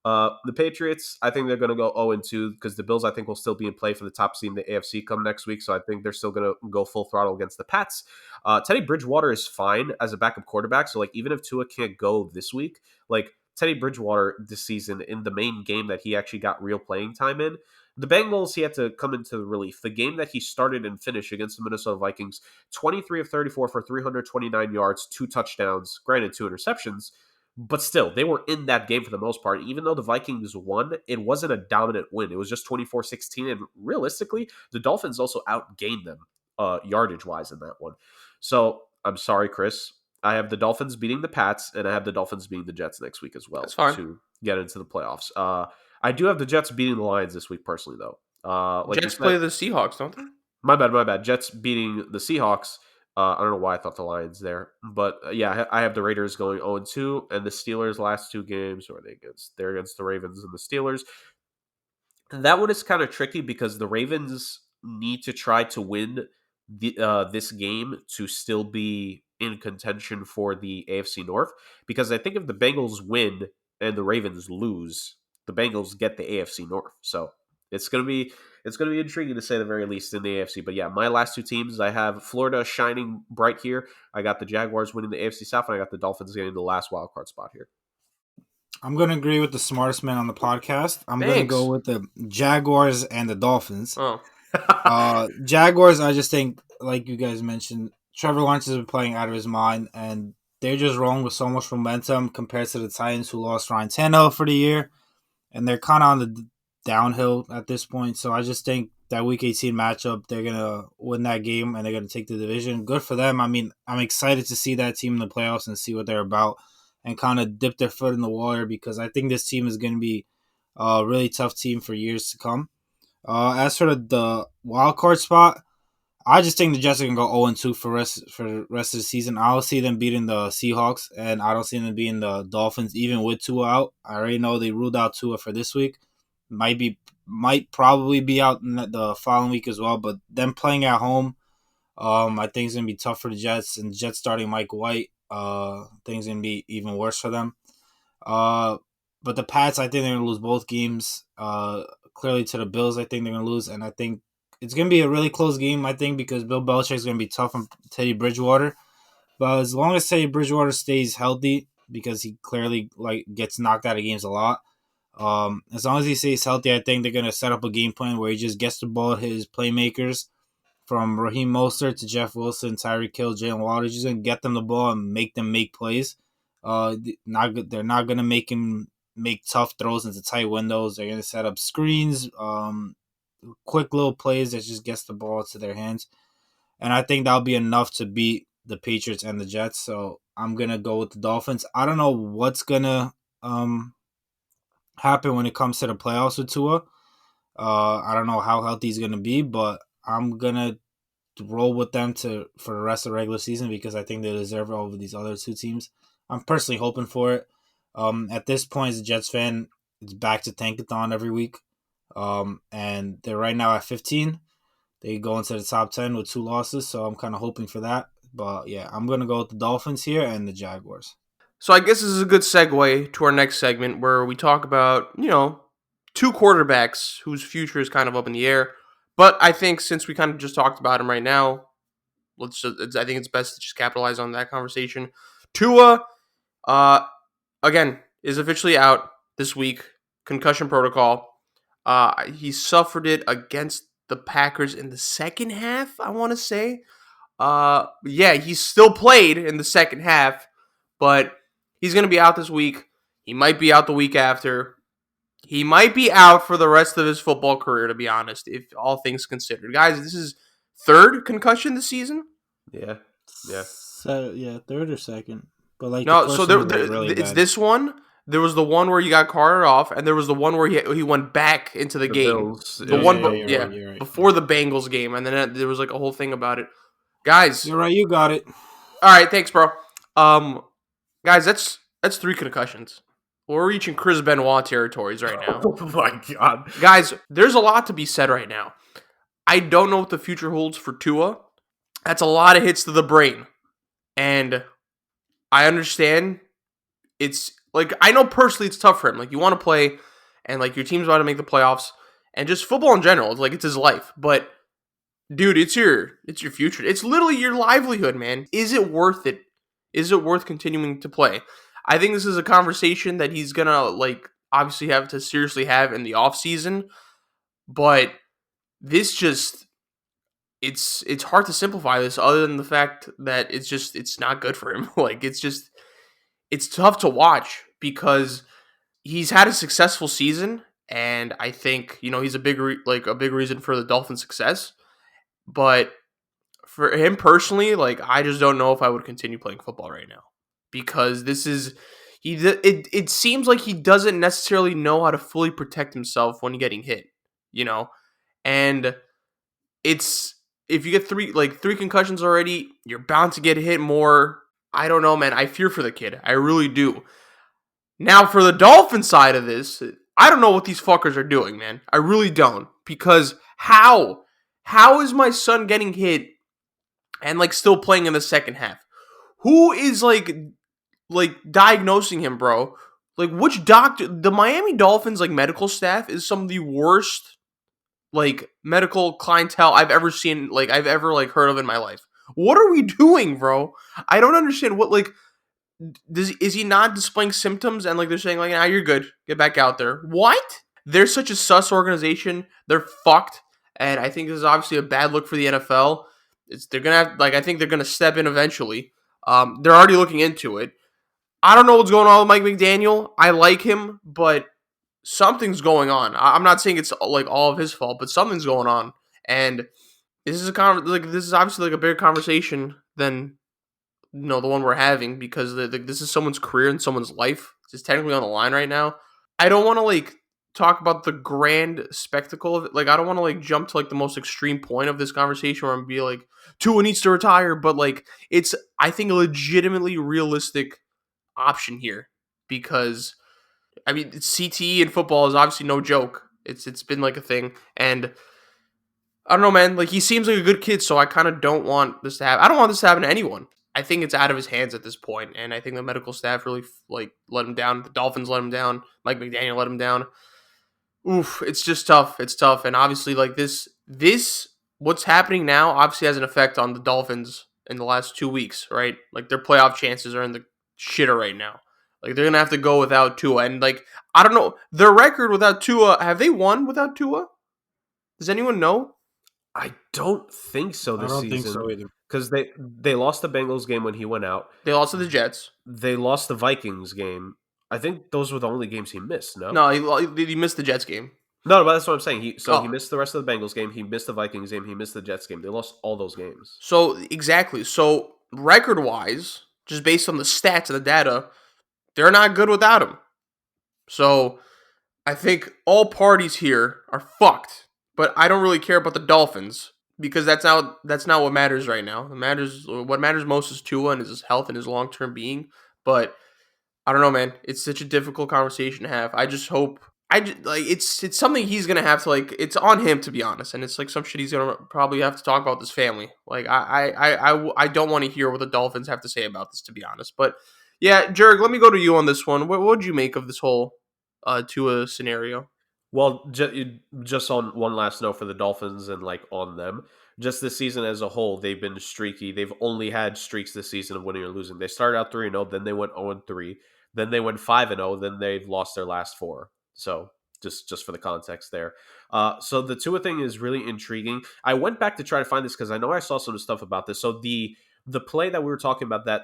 Speaker 3: the Patriots, I think they're going to go 0-2 because the Bills, I think, will still be in play for the top seed in the AFC come next week. So I think they're still going to go full throttle against the Pats. Teddy Bridgewater is fine as a backup quarterback. So, like, even if Tua can't go this week, like, Teddy Bridgewater this season in the main game that he actually got real playing time in, the Bengals, he had to come into relief. The game that he started and finished against the Minnesota Vikings, 23 of 34 for 329 yards, 2 touchdowns, granted 2 interceptions. But still, they were in that game for the most part. Even though the Vikings won, it wasn't a dominant win. It was just 24-16. And realistically, the Dolphins also outgained them yardage-wise in that one. So, I'm sorry, Chris. I have the Dolphins beating the Pats, and I have the Dolphins beating the Jets next week as well
Speaker 1: That's fine.
Speaker 3: to get into the playoffs. I do have the Jets beating the Lions this week, personally, though. Like you
Speaker 1: Jets
Speaker 3: said,
Speaker 1: play the Seahawks, don't they?
Speaker 3: my bad. Jets beating the Seahawks. I don't know why I thought the Lions there, but yeah, I have the Raiders going 0-2, and the Steelers last 2 games. Who are they against? They're against the Ravens and the Steelers. And that one is kind of tricky because the Ravens need to try to win this game to still be in contention for the AFC North. Because I think if the Bengals win and the Ravens lose, the Bengals get the AFC North. So it's gonna be intriguing to say the very least in the AFC. But yeah, my last two teams, I have Florida shining bright here. I got the Jaguars winning the AFC South, and I got the Dolphins getting the last wild card spot here.
Speaker 2: I'm gonna agree with the smartest man on the podcast. I'm gonna go
Speaker 1: Thanks.
Speaker 2: with the Jaguars and the Dolphins.
Speaker 1: Oh,
Speaker 2: Jaguars, I just think, like you guys mentioned, Trevor Lawrence has been playing out of his mind, and they're just rolling with so much momentum compared to the Titans, who lost Ryan Tannehill for the year, and they're kind of on the downhill at this point. So I just think that Week 18 matchup, they're gonna win that game, and they're gonna take the division. Good for them. I mean, I'm excited to see that team in the playoffs and see what they're about, and kind of dip their foot in the water, because I think this team is going to be a really tough team for years to come. As for the wild card spot, I just think the Jets are gonna go 0-2 for the rest of the season. I don't see them beating the Seahawks, and I don't see them beating the Dolphins, even with Tua out. I already know they ruled out Tua for this week. Might probably be out in the following week as well. But them playing at home, I think it's gonna be tough for the Jets, and the Jets starting Mike White. Things gonna be even worse for them. But the Pats, I think they're gonna lose both games. Clearly to the Bills, I think they're gonna lose, and I think it's going to be a really close game, I think, because Bill Belichick's going to be tough on Teddy Bridgewater. But as long as Teddy Bridgewater stays healthy, because he clearly gets knocked out of games a lot, as long as he stays healthy, I think they're going to set up a game plan where he just gets the ball to his playmakers, from Raheem Mostert to Jeff Wilson, Tyreek Hill, Jalen Waddle. He's just going to get them the ball and make them make plays. They're not going to make him make tough throws into tight windows. They're going to set up screens, quick little plays that just gets the ball to their hands. And I think that'll be enough to beat the Patriots and the Jets. So I'm going to go with the Dolphins. I don't know what's going to happen when it comes to the playoffs with Tua. I don't know how healthy he's going to be, but I'm going to roll with them for the rest of the regular season, because I think they deserve it over these other two teams. I'm personally hoping for it. At this point, as a Jets fan, it's back to tankathon every week. And they're right now at 15. They go into the top 10 with 2 losses, so I'm kind of hoping for that. But yeah, I'm going to go with the Dolphins here and the Jaguars.
Speaker 1: so I guess this is a good segue to our next segment where we talk about, two quarterbacks whose future is kind of up in the air. But I think since we kind of just talked about him right now, I think it's best to just capitalize on that conversation. Tua, again, is officially out this week. Concussion protocol. He suffered it against the Packers in the second half, I want to say. Yeah, he still played in the second half, but he's going to be out this week. He might be out the week after. He might be out for the rest of his football career, to be honest, if all things considered. Guys, this is third concussion this season?
Speaker 3: Yeah. Yeah.
Speaker 2: So, yeah, third or second. But like the
Speaker 1: No,
Speaker 2: first
Speaker 1: so
Speaker 2: one was really
Speaker 1: it's
Speaker 2: bad.
Speaker 1: this one. There was the one where he got carted off, and there was the one where he went back into the game.
Speaker 3: Bills.
Speaker 1: The
Speaker 2: Yeah,
Speaker 1: one,
Speaker 2: you're right.
Speaker 1: before the Bengals game, and then there was like a whole thing about it. Guys,
Speaker 2: You're right, you got it.
Speaker 1: all right, thanks, bro. Guys, that's 3 concussions. We're reaching Chris Benoit territories right now.
Speaker 3: Oh my God.
Speaker 1: Guys, there's a lot to be said right now. I don't know what the future holds for Tua. That's a lot of hits to the brain. And I understand it's like, I know personally it's tough for him. Like, you want to play and like your team's about to make the playoffs and just football in general. It's like, it's his life. But dude, it's your future. It's literally your livelihood, man. Is it worth it? Is it worth continuing to play? I think this is a conversation that he's gonna like obviously have to seriously have in the offseason. But this just it's hard to simplify this other than the fact that it's not good for him. Like it's tough to watch because he's had a successful season and I think, he's a big reason for the Dolphins' success. But for him personally, like I just don't know if I would continue playing football right now because this is it seems like he doesn't necessarily know how to fully protect himself when getting hit, and it's if you get three concussions already, you're bound to get hit more. I don't know, man. I fear for the kid. I really do. Now, for the Dolphin side of this, I don't know what these fuckers are doing, man. I really don't. Because how is my son getting hit and like still playing in the second half? Who is like diagnosing him, bro? Like which doctor? The Miami Dolphins like medical staff is some of the worst like medical clientele I've ever seen, like I've ever like heard of in my life. What are we doing, bro? I don't understand. What like is he not displaying symptoms and like they're saying like, you're good, get back out there? What? They're such a sus organization. They're fucked, and I think this is obviously a bad look for the NFL. They're gonna have I think they're gonna step in eventually. They're already looking into it. I don't know what's going on with Mike McDaniel. I like him, but something's going on. I'm not saying it's like all of his fault, but something's going on. And this is this is obviously like a bigger conversation than the one we're having because this is someone's career and someone's life. It's technically on the line right now. I don't want to like talk about the grand spectacle of it. Like I don't want to like jump to like the most extreme point of this conversation where I'm be like Tua needs to retire, but like it's I think a legitimately realistic option here because I mean CTE in football is obviously no joke. It's been like a thing, and I don't know, man. Like he seems like a good kid, so I kind of don't want this to happen. I don't want this to happen to anyone. I think it's out of his hands at this point, and I think the medical staff really like let him down. The Dolphins let him down. Mike McDaniel let him down. Oof, it's just tough. It's tough, and obviously, like this what's happening now obviously has an effect on the Dolphins in the last 2 weeks, right? Like their playoff chances are in the shitter right now. Like they're gonna have to go without Tua, and like I don't know their record without Tua. Have they won without Tua? Does anyone know?
Speaker 3: I don't think so this season.
Speaker 2: I don't think so either.
Speaker 3: Because they lost the Bengals game when he went out.
Speaker 1: They lost to the Jets.
Speaker 3: They lost the Vikings game. I think those were the only games he missed, no?
Speaker 1: No, he missed the Jets game.
Speaker 3: No, but that's what I'm saying. He missed the rest of the Bengals game. He missed the Vikings game. He missed the Jets game. They lost all those games.
Speaker 1: So, exactly. So, record-wise, just based on the stats and the data, they're not good without him. So, I think all parties here are fucked. But I don't really care about the Dolphins because that's not what matters right now. What matters most is Tua and his health and his long-term being. But I don't know, man. It's such a difficult conversation to have. I just hope it's something he's gonna have to like. It's on him, to be honest, and it's like some shit he's gonna probably have to talk about with his family. Like I don't want to hear what the Dolphins have to say about this, to be honest. But yeah, Jerg, let me go to you on this one. What would you make of this whole Tua scenario?
Speaker 3: Well, just on one last note for the Dolphins and like on them, just this season as a whole, they've been streaky. They've only had streaks this season of winning or losing. They started out 3-0, then they went 0-3, then they went 5-0, then they've lost their last 4. So just for the context there. So the Tua thing is really intriguing. I went back to try to find this because I know I saw some stuff about this. So the play that we were talking about that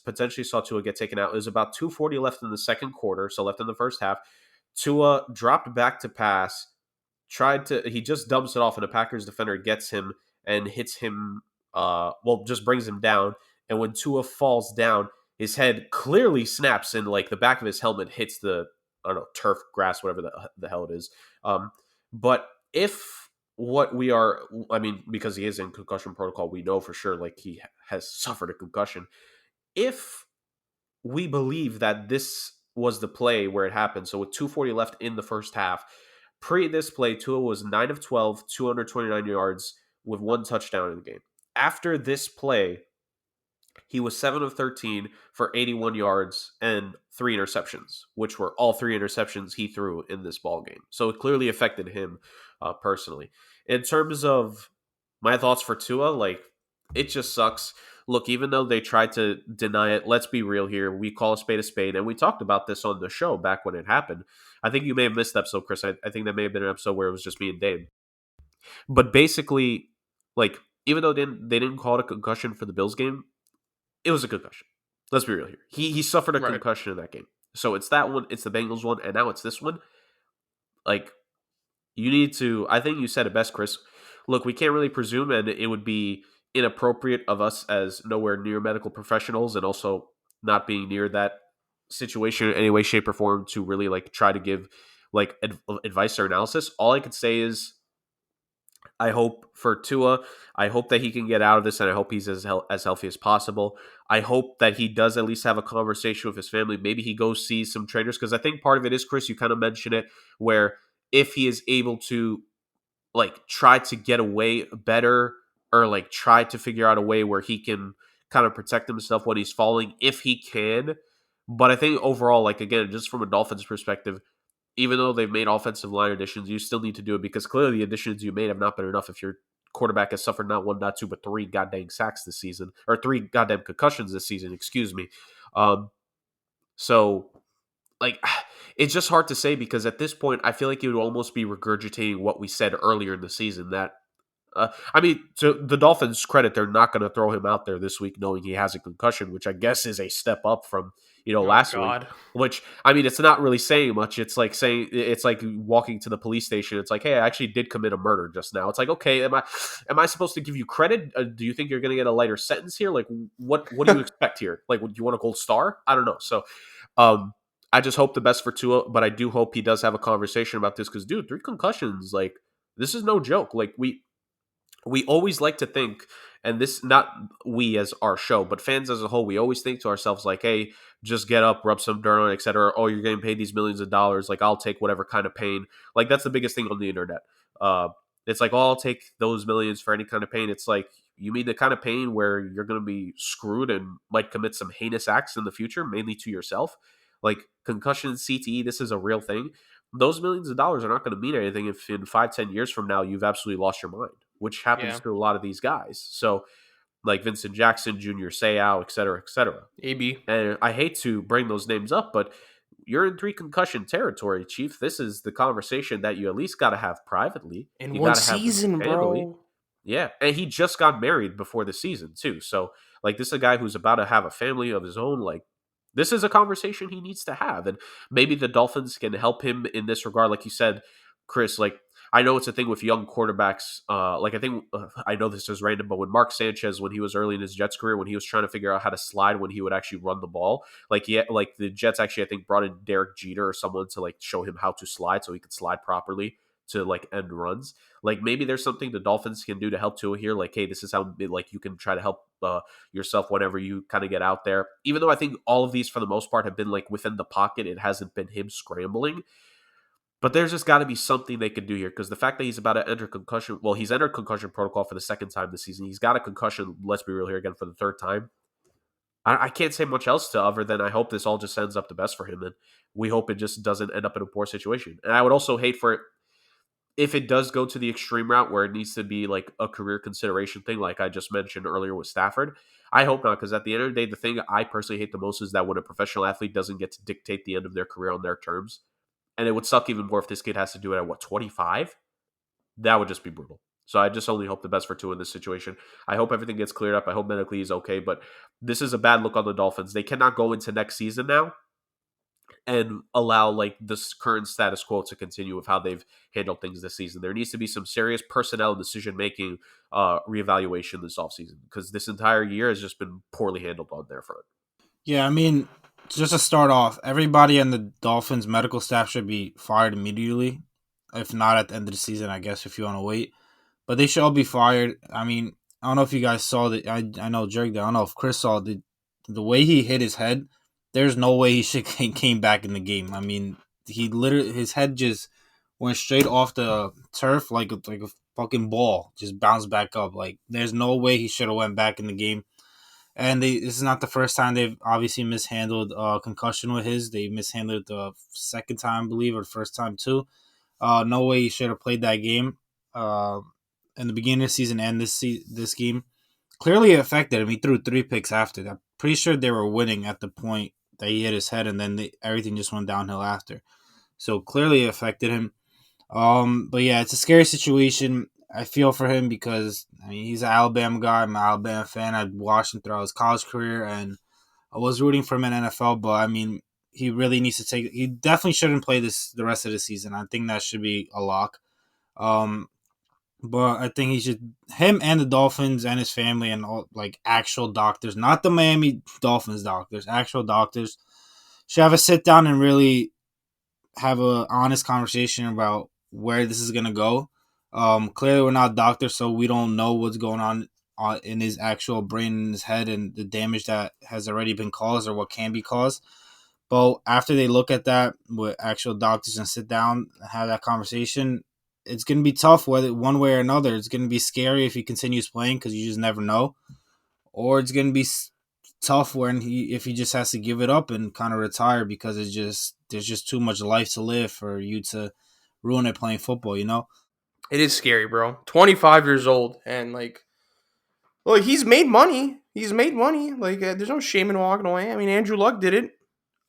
Speaker 3: potentially saw Tua get taken out is about 2:40 left in the second quarter, so left in the first half. Tua dropped back to pass, he just dumps it off, and the Packers defender gets him and hits him, just brings him down. And when Tua falls down, his head clearly snaps, and like the back of his helmet hits the, I don't know, turf, grass, whatever the hell it is. But if what we are, I mean, because he is in concussion protocol, we know for sure like he has suffered a concussion. If we believe that this was the play where it happened, so with 2:40 left in the first half, pre this play, Tua was 9 of 12, 229 yards with 1 touchdown in the game. After this play, he was 7 of 13 for 81 yards and 3 interceptions, which were all 3 interceptions he threw in this ball game. So it clearly affected him personally. In terms of my thoughts for Tua, like, it just sucks. Look, even though they tried to deny it, let's be real here. We call a spade, and we talked about this on the show back when it happened. I think you may have missed that episode, Chris. I think that may have been an episode where it was just me and Dave. But basically, like, even though they didn't call it a concussion for the Bills game, it was a concussion. Let's be real here. He suffered a concussion in that game. So it's that one, it's the Bengals one, and now it's this one. Like, you need to, I think you said it best, Chris. Look, we can't really presume, and it would be inappropriate of us as nowhere near medical professionals and also not being near that situation in any way, shape, or form to really like try to give like advice or analysis. All I could say is I hope for Tua, I hope that he can get out of this, and I hope he's as healthy as possible. I hope that he does at least have a conversation with his family. Maybe he goes see some trainers, because I think part of it is, Chris, you kind of mentioned it, where if he is able to like try to get away better, or like try to figure out a way where he can kind of protect himself when he's falling, if he can. But I think overall, like, again, just from a Dolphins perspective, even though they've made offensive line additions, you still need to do it, because clearly the additions you made have not been enough if your quarterback has suffered not 1, not 2, but 3 goddamn sacks this season, or 3 goddamn concussions this season, excuse me. So, like, it's just hard to say, because at this point, I feel like it would almost be regurgitating what we said earlier in the season, that I mean, to the Dolphins' credit, they're not going to throw him out there this week knowing he has a concussion, which I guess is a step up from, last week. Which, I mean, it's not really saying much. It's like walking to the police station. It's like, hey, I actually did commit a murder just now. It's like, okay, am I supposed to give you credit? Do you think you're going to get a lighter sentence here? Like, what do you expect here? Like, do you want a gold star? I don't know. So, I just hope the best for Tua, but I do hope he does have a conversation about this, because, dude, 3 concussions, like, this is no joke. Like, we always like to think, and this, not we as our show, but fans as a whole, we always think to ourselves like, hey, just get up, rub some dirt on it, etc. Oh, you're getting paid these millions of dollars. Like, I'll take whatever kind of pain. Like, that's the biggest thing on the internet. It's like, oh, I'll take those millions for any kind of pain. It's like, you mean the kind of pain where you're going to be screwed and might commit some heinous acts in the future, mainly to yourself? Like, concussion, CTE, this is a real thing. Those millions of dollars are not going to mean anything if in 5-10 years from now you've absolutely lost your mind, which happens to a lot of these guys. So, like Vincent Jackson, Junior Seau, et cetera,
Speaker 1: AB.
Speaker 3: And I hate to bring those names up, but you're in 3 concussion territory, Chief. This is the conversation that you at least got to have privately.
Speaker 1: In
Speaker 3: you
Speaker 1: one
Speaker 3: gotta
Speaker 1: season, bro.
Speaker 3: Yeah, and he just got married before the season, too. So, like, this is a guy who's about to have a family of his own. Like, this is a conversation he needs to have. And maybe the Dolphins can help him in this regard. Like you said, Chris, like, I know it's a thing with young quarterbacks. Like, I think, I know this is random, but when Mark Sanchez, when he was early in his Jets career, when he was trying to figure out how to slide when he would actually run the ball, like, the Jets actually, I think, brought in Derek Jeter or someone to, like, show him how to slide so he could slide properly to, like, end runs. Like, maybe there's something the Dolphins can do to help Tua here. Like, hey, this is how, like, you can try to help yourself whenever you kind of get out there. Even though I think all of these, for the most part, have been, like, within the pocket. It hasn't been him scrambling. But there's just got to be something they could do here, because the fact that he's about to enter concussion, well, he's entered concussion protocol for the 2nd time this season. He's got a concussion, let's be real here, again, for the 3rd time. I can't say much else to other than I hope this all just ends up the best for him, and we hope it just doesn't end up in a poor situation. And I would also hate for it, if it does go to the extreme route where it needs to be like a career consideration thing, like I just mentioned earlier with Stafford. I hope not, because at the end of the day, the thing I personally hate the most is that when a professional athlete doesn't get to dictate the end of their career on their terms. And it would suck even more if this kid has to do it at, 25? That would just be brutal. So I just only hope the best for Tua in this situation. I hope everything gets cleared up. I hope medically he's okay. But this is a bad look on the Dolphins. They cannot go into next season now and allow like this current status quo to continue with how they've handled things this season. There needs to be some serious personnel decision making reevaluation this offseason, because this entire year has just been poorly handled on their front.
Speaker 2: Yeah, I mean, just to start off, everybody in the Dolphins medical staff should be fired immediately. If not at the end of the season, I guess, if you want to wait. But they should all be fired. I mean, I don't know if you guys saw that. I know Drake did. I don't know if Chris saw the way he hit his head. There's no way he should came back in the game. I mean, he literally, his head just went straight off the turf like a fucking ball, just bounced back up. Like, there's no way he should have went back in the game. And this is not the first time they've obviously mishandled concussion with his. They mishandled it the second time, I believe, or the first time too. No way he should have played that game in the beginning of the season and this game. Clearly it affected him. He threw 3 picks after that. Pretty sure they were winning at the point that he hit his head, and then everything just went downhill after. So clearly it affected him. But yeah, it's a scary situation. I feel for him because, I mean, he's an Alabama guy. I'm an Alabama fan. I watched him throughout his college career, and I was rooting for him in NFL. But I mean, he really needs to take. He definitely shouldn't play the rest of the season. I think that should be a lock. But I think he should. Him and the Dolphins and his family and all, like, actual doctors, not the Miami Dolphins doctors, actual doctors, should have a sit down and really have a honest conversation about where this is gonna go. Clearly we're not doctors, so we don't know what's going on in his actual brain, in his head, and the damage that has already been caused or what can be caused. But after they look at that with actual doctors and sit down and have that conversation, it's going to be tough whether one way or another. It's going to be scary if he continues playing because you just never know, or it's going to be tough if he just has to give it up and kind of retire because there's just too much life to live for you to ruin it playing football, you know?
Speaker 1: It is scary, bro. 25 years old, and like, well, he's made money. He's made money. Like, there's no shame in walking away. I mean, Andrew Luck did it.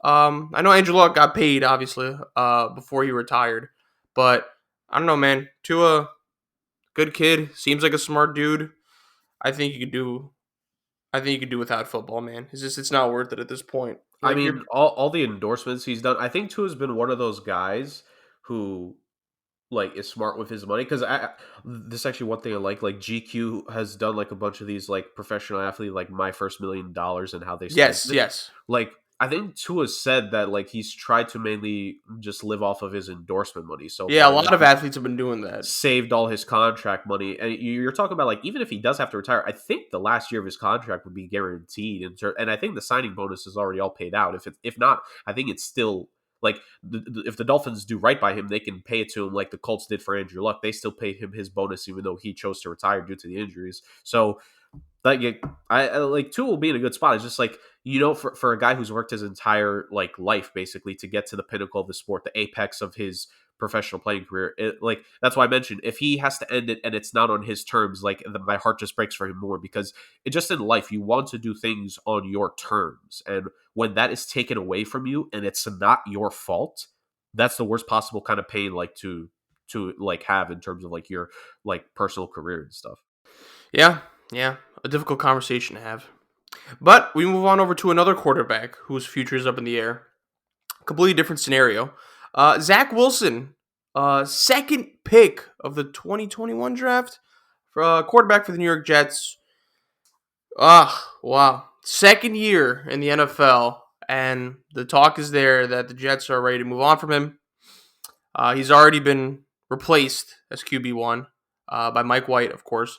Speaker 1: I know Andrew Luck got paid, obviously, before he retired, but I don't know, man. Tua, good kid, seems like a smart dude. I think you could do. I think you could do without football, man. It's not worth it at this point.
Speaker 3: I
Speaker 1: Like,
Speaker 3: mean, all the endorsements he's done. I think Tua's been one of those guys who, like, is smart with his money, because this is actually one thing I like GQ has done like a bunch of these like professional athlete, like My First $1 Million, and how they spent it.
Speaker 1: yes.
Speaker 3: Like, I think Tua said that like he's tried to mainly just live off of his endorsement money. So
Speaker 1: Yeah, a lot of athletes have been doing that.
Speaker 3: saved all his contract money, and you're talking about, like, even if he does have to retire, I think the last year of his contract would be guaranteed, and I think the signing bonus is already all paid out. If not, I think it's still like if the Dolphins do right by him, they can pay it to him like the Colts did for Andrew Luck. They still paid him his bonus even though he chose to retire due to the injuries. So I like Tua will be in a good spot. It's just like, for a guy who's worked his entire like life basically to get to the pinnacle of the sport, the apex of his professional playing career. Like, that's why I mentioned, if he has to end it and it's not on his terms, like, my heart just breaks for him more, because it just, in life, you want to do things on your terms, and when that is taken away from you and it's not your fault, that's the worst possible kind of pain, like, to like have in terms of like your like personal career and stuff.
Speaker 1: Yeah, a difficult conversation to have. But we move on over to another quarterback whose future is up in the air. Completely different scenario. Zach Wilson, second pick of the 2021 draft, for quarterback for the New York Jets. Wow. Second year in the NFL, and the talk is there that the Jets are ready to move on from him. He's already been replaced as QB1 by Mike White, of course.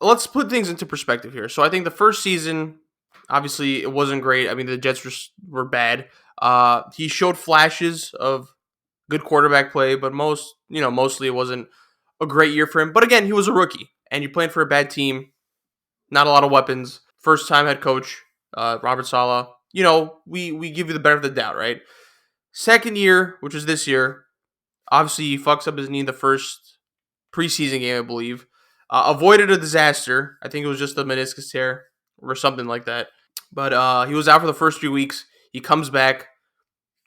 Speaker 1: Let's put things into perspective here. So I think the first season, obviously, it wasn't great. I mean, the Jets were bad. He showed flashes of good quarterback play, but mostly it wasn't a great year for him. But again, he was a rookie, and you're playing for a bad team. Not a lot of weapons. First time head coach, Robert Saleh. We give you the benefit of the doubt, right? Second year, which is this year, obviously he fucks up his knee in the first preseason game, I believe. Avoided a disaster. I think it was just a meniscus tear or something like that. But he was out for the first 3 weeks. He comes back.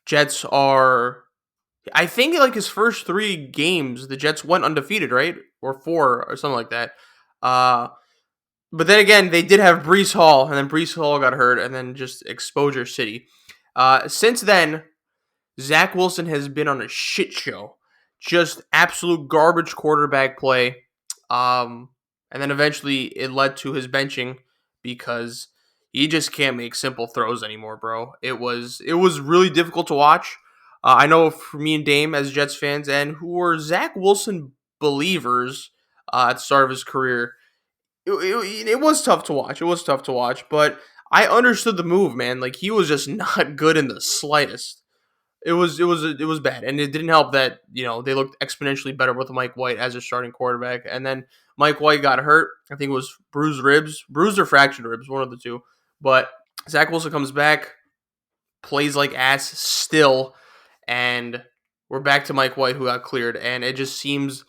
Speaker 1: Jets are, I think, like his first 3 games, the Jets went undefeated, right? Or 4 or something like that. But then again, they did have Breece Hall, and then Breece Hall got hurt, and then just exposure city. Since then, Zach Wilson has been on a shit show. Just absolute garbage quarterback play. And then eventually it led to his benching because he just can't make simple throws anymore, bro. It was really difficult to watch. I know for me and Dame as Jets fans and who were Zach Wilson believers at the start of his career, it was tough to watch. It was tough to watch, but I understood the move, man. Like he was just not good in the slightest. It was bad, and it didn't help that they looked exponentially better with Mike White as their starting quarterback, and then Mike White got hurt. I think it was bruised or fractured ribs, one of the two. But Zach Wilson comes back, plays like ass still, and we're back to Mike White who got cleared, and it just seems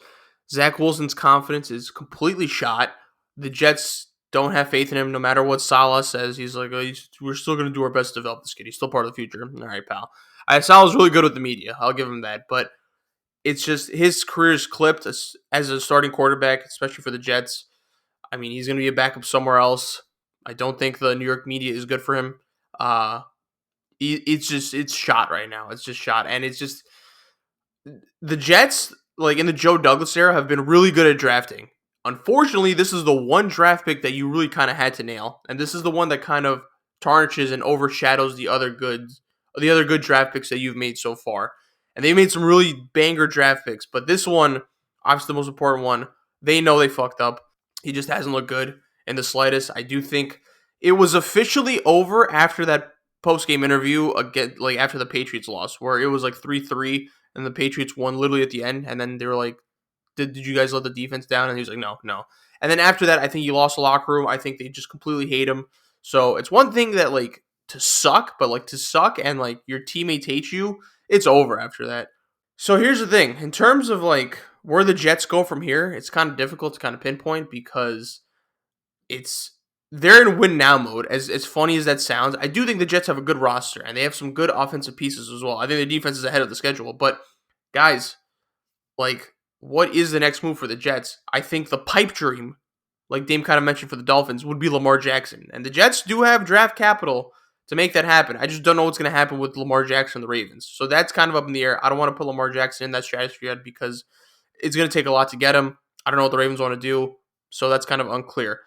Speaker 1: Zach Wilson's confidence is completely shot. The Jets don't have faith in him no matter what Saleh says. He's like, we're still going to do our best to develop this kid. He's still part of the future. All right, pal. Saleh's really good with the media. I'll give him that. But it's just his career is clipped as a starting quarterback, especially for the Jets. I mean, he's going to be a backup somewhere else. I don't think the New York media is good for him. It's shot right now. It's just shot. And it's just the Jets, like in the Joe Douglas era, have been really good at drafting. Unfortunately, this is the one draft pick that you really kind of had to nail. And this is the one that kind of tarnishes and overshadows the other good draft picks that you've made so far. And they made some really banger draft picks. But this one, obviously the most important one, they know they fucked up. He just hasn't looked good in the slightest. I do think it was officially over after that post-game interview, again, like after the Patriots loss, where it was like 3-3, and the Patriots won literally at the end. And then they were like, did you guys let the defense down? And he was like, no. And then after that, I think he lost the locker room. I think they just completely hate him. So it's one thing that like to suck, but like to suck and like your teammates hate you, it's over after that. So here's the thing. In terms of like where the Jets go from here, it's kind of difficult to kind of pinpoint because they're in win now mode. As funny as that sounds, I do think the Jets have a good roster and they have some good offensive pieces as well. I think the defense is ahead of the schedule. But guys, like, what is the next move for the Jets? I think the pipe dream, like Dame kind of mentioned for the Dolphins, would be Lamar Jackson. And the Jets do have draft capital to make that happen. I just don't know what's going to happen with Lamar Jackson and the Ravens. So that's kind of up in the air. I don't want to put Lamar Jackson in that strategy yet because it's going to take a lot to get him. I don't know what the Ravens want to do. So that's kind of unclear.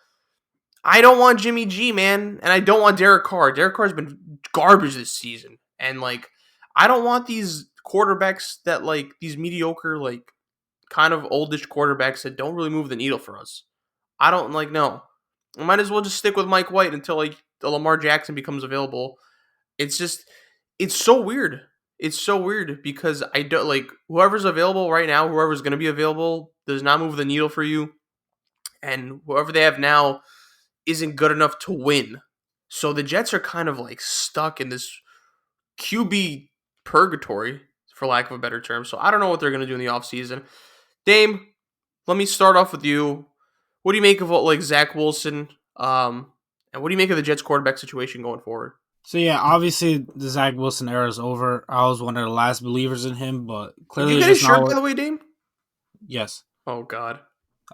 Speaker 1: I don't want Jimmy G, man. And I don't want Derek Carr. Derek Carr's been garbage this season. And, like, I don't want these quarterbacks that, like, these mediocre, like, kind of oldish quarterbacks that don't really move the needle for us. I don't no. I might as well just stick with Mike White until like the Lamar Jackson becomes available. It's so weird. It's so weird because I don't like whoever's available right now, whoever's going to be available does not move the needle for you. And whoever they have now isn't good enough to win. So the Jets are kind of like stuck in this QB purgatory, for lack of a better term. So I don't know what they're going to do in the offseason. Dame, let me start off with you. What do you make of like Zach Wilson? And what do you make of the Jets quarterback situation going forward?
Speaker 2: So yeah, obviously the Zach Wilson era is over. I was one of the last believers in him, but clearly
Speaker 1: you get his shirt by the way, Dame?
Speaker 2: Yes.
Speaker 1: Oh God.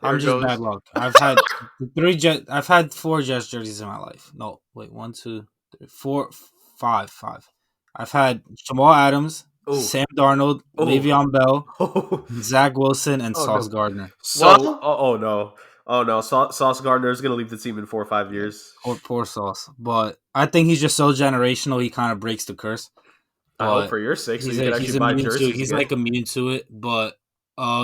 Speaker 2: I'm just bad luck. I've had 4 Jets jerseys in my life. No, wait, 1, 2, 3, 4, 5. I've had Jamal Adams, Sam Darnold, Le'Veon Bell, Zach Wilson, and Sauce Gardner.
Speaker 3: So, oh no, Sauce Gardner is going to leave the team in 4 or 5 years.
Speaker 2: Poor Sauce, but I think he's just so generational. He kind of breaks the curse.
Speaker 3: I hope for your sake, so you can actually buy jerseys.
Speaker 2: He's like immune to it, but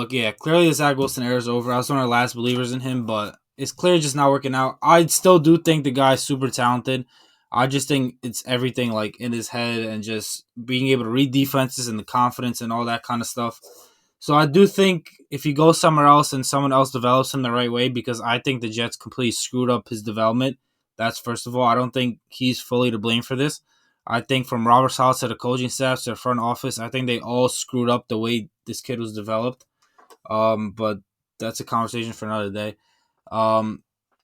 Speaker 2: yeah, clearly the Zach Wilson era is over. I was one of the last believers in him, but it's clearly just not working out. I still do think the guy's super talented. I just think it's everything like in his head and just being able to read defenses and the confidence and all that kind of stuff. So I do think if he goes somewhere else and someone else develops him the right way, because I think the Jets completely screwed up his development. That's first of all. I don't think he's fully to blame for this. I think from Robert Saleh to the coaching staff to the front office, I think they all screwed up the way this kid was developed. But that's a conversation for another day.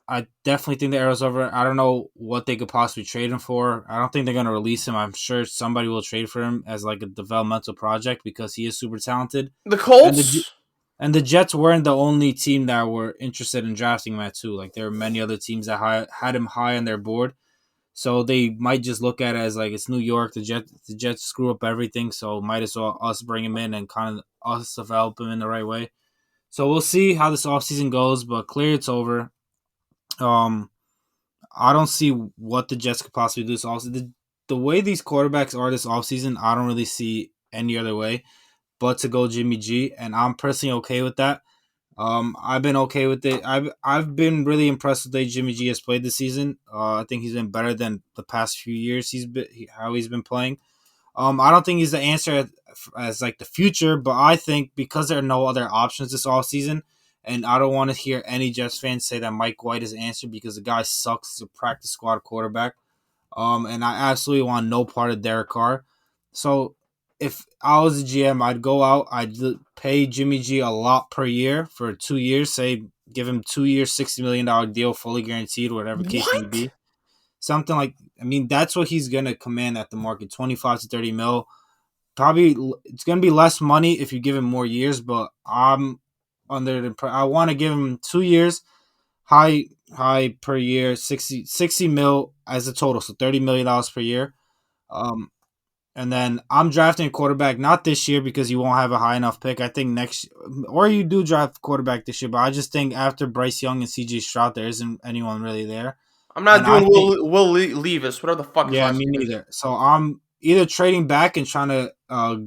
Speaker 2: I definitely think the era's over. I don't know what they could possibly trade him for. I don't think they're going to release him. I'm sure somebody will trade for him as like a developmental project because he is super talented.
Speaker 1: The Colts?
Speaker 2: And the Jets weren't the only team that were interested in drafting him at too. Like there were many other teams that had him high on their board. So they might just look at it as like it's New York. The Jets screw up everything, so might as well us bring him in and kind of us develop him in the right way. So we'll see how this offseason goes, but clear it's over. I don't see what the Jets could possibly do this offseason. The way these quarterbacks are this offseason, I don't really see any other way but to go Jimmy G, and I'm personally okay with that. I've been okay with it. I've been really impressed with the way Jimmy G has played this season. I think he's been better than the past few years. How he's been playing. I don't think he's the answer as like the future, but I think because there are no other options this offseason, and I don't want to hear any Jets fans say that Mike White is the answer because the guy sucks as a practice squad quarterback. And I absolutely want no part of Derek Carr. So if I was a GM, I'd go out, I'd pay Jimmy G a lot per year for 2 years, say give him 2 years, $60 million deal, fully guaranteed, whatever case may be. Something like, I mean, that's what he's going to command at the market, 25 to 30 mil. Probably it's going to be less money if you give him more years, but I'm I want to give him 2 years, high per year, 60 mil as a total, so $30 million per year. And then I'm drafting a quarterback, not this year because you won't have a high enough pick. I think next, or you do draft quarterback this year, but I just think after Bryce Young and CJ Stroud, there isn't anyone really there.
Speaker 1: I'm not
Speaker 2: And
Speaker 1: doing
Speaker 2: think,
Speaker 1: Will Levis, whatever the fuck his
Speaker 2: yeah,
Speaker 1: last
Speaker 2: me
Speaker 1: name is.
Speaker 2: neither. So I'm either trading back and trying to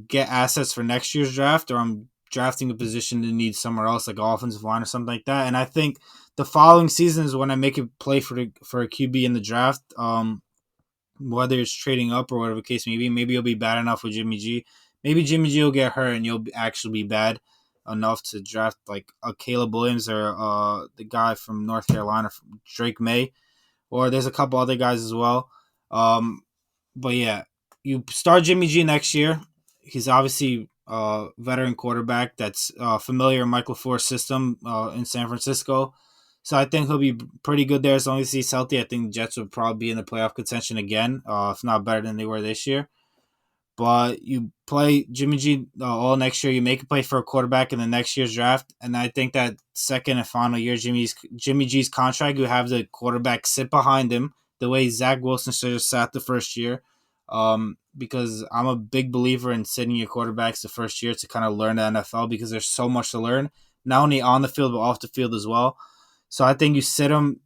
Speaker 2: get assets for next year's draft, or I'm drafting a position to need somewhere else, like offensive line or something like that. And I think the following season is when I make a play for a QB in the draft. Whether it's trading up or whatever the case may be, maybe you'll be bad enough with Jimmy G. Maybe Jimmy G will get hurt and you'll actually be bad enough to draft like a Caleb Williams or the guy from North Carolina, Drake May, or there's a couple other guys as well. But yeah, you start Jimmy G next year. He's obviously a veteran quarterback that's familiar in Michael LaFleur's system in San Francisco. So I think he'll be pretty good there as long as he's healthy. I think the Jets will probably be in the playoff contention again, if not better than they were this year. But you play Jimmy G all next year. You make a play for a quarterback in the next year's draft, and I think that second and final year, Jimmy G's contract, you have the quarterback sit behind him the way Zach Wilson should have sat the first year. Because I'm a big believer in sitting your quarterbacks the first year to kind of learn the NFL because there's so much to learn, not only on the field but off the field as well. So I think you sit him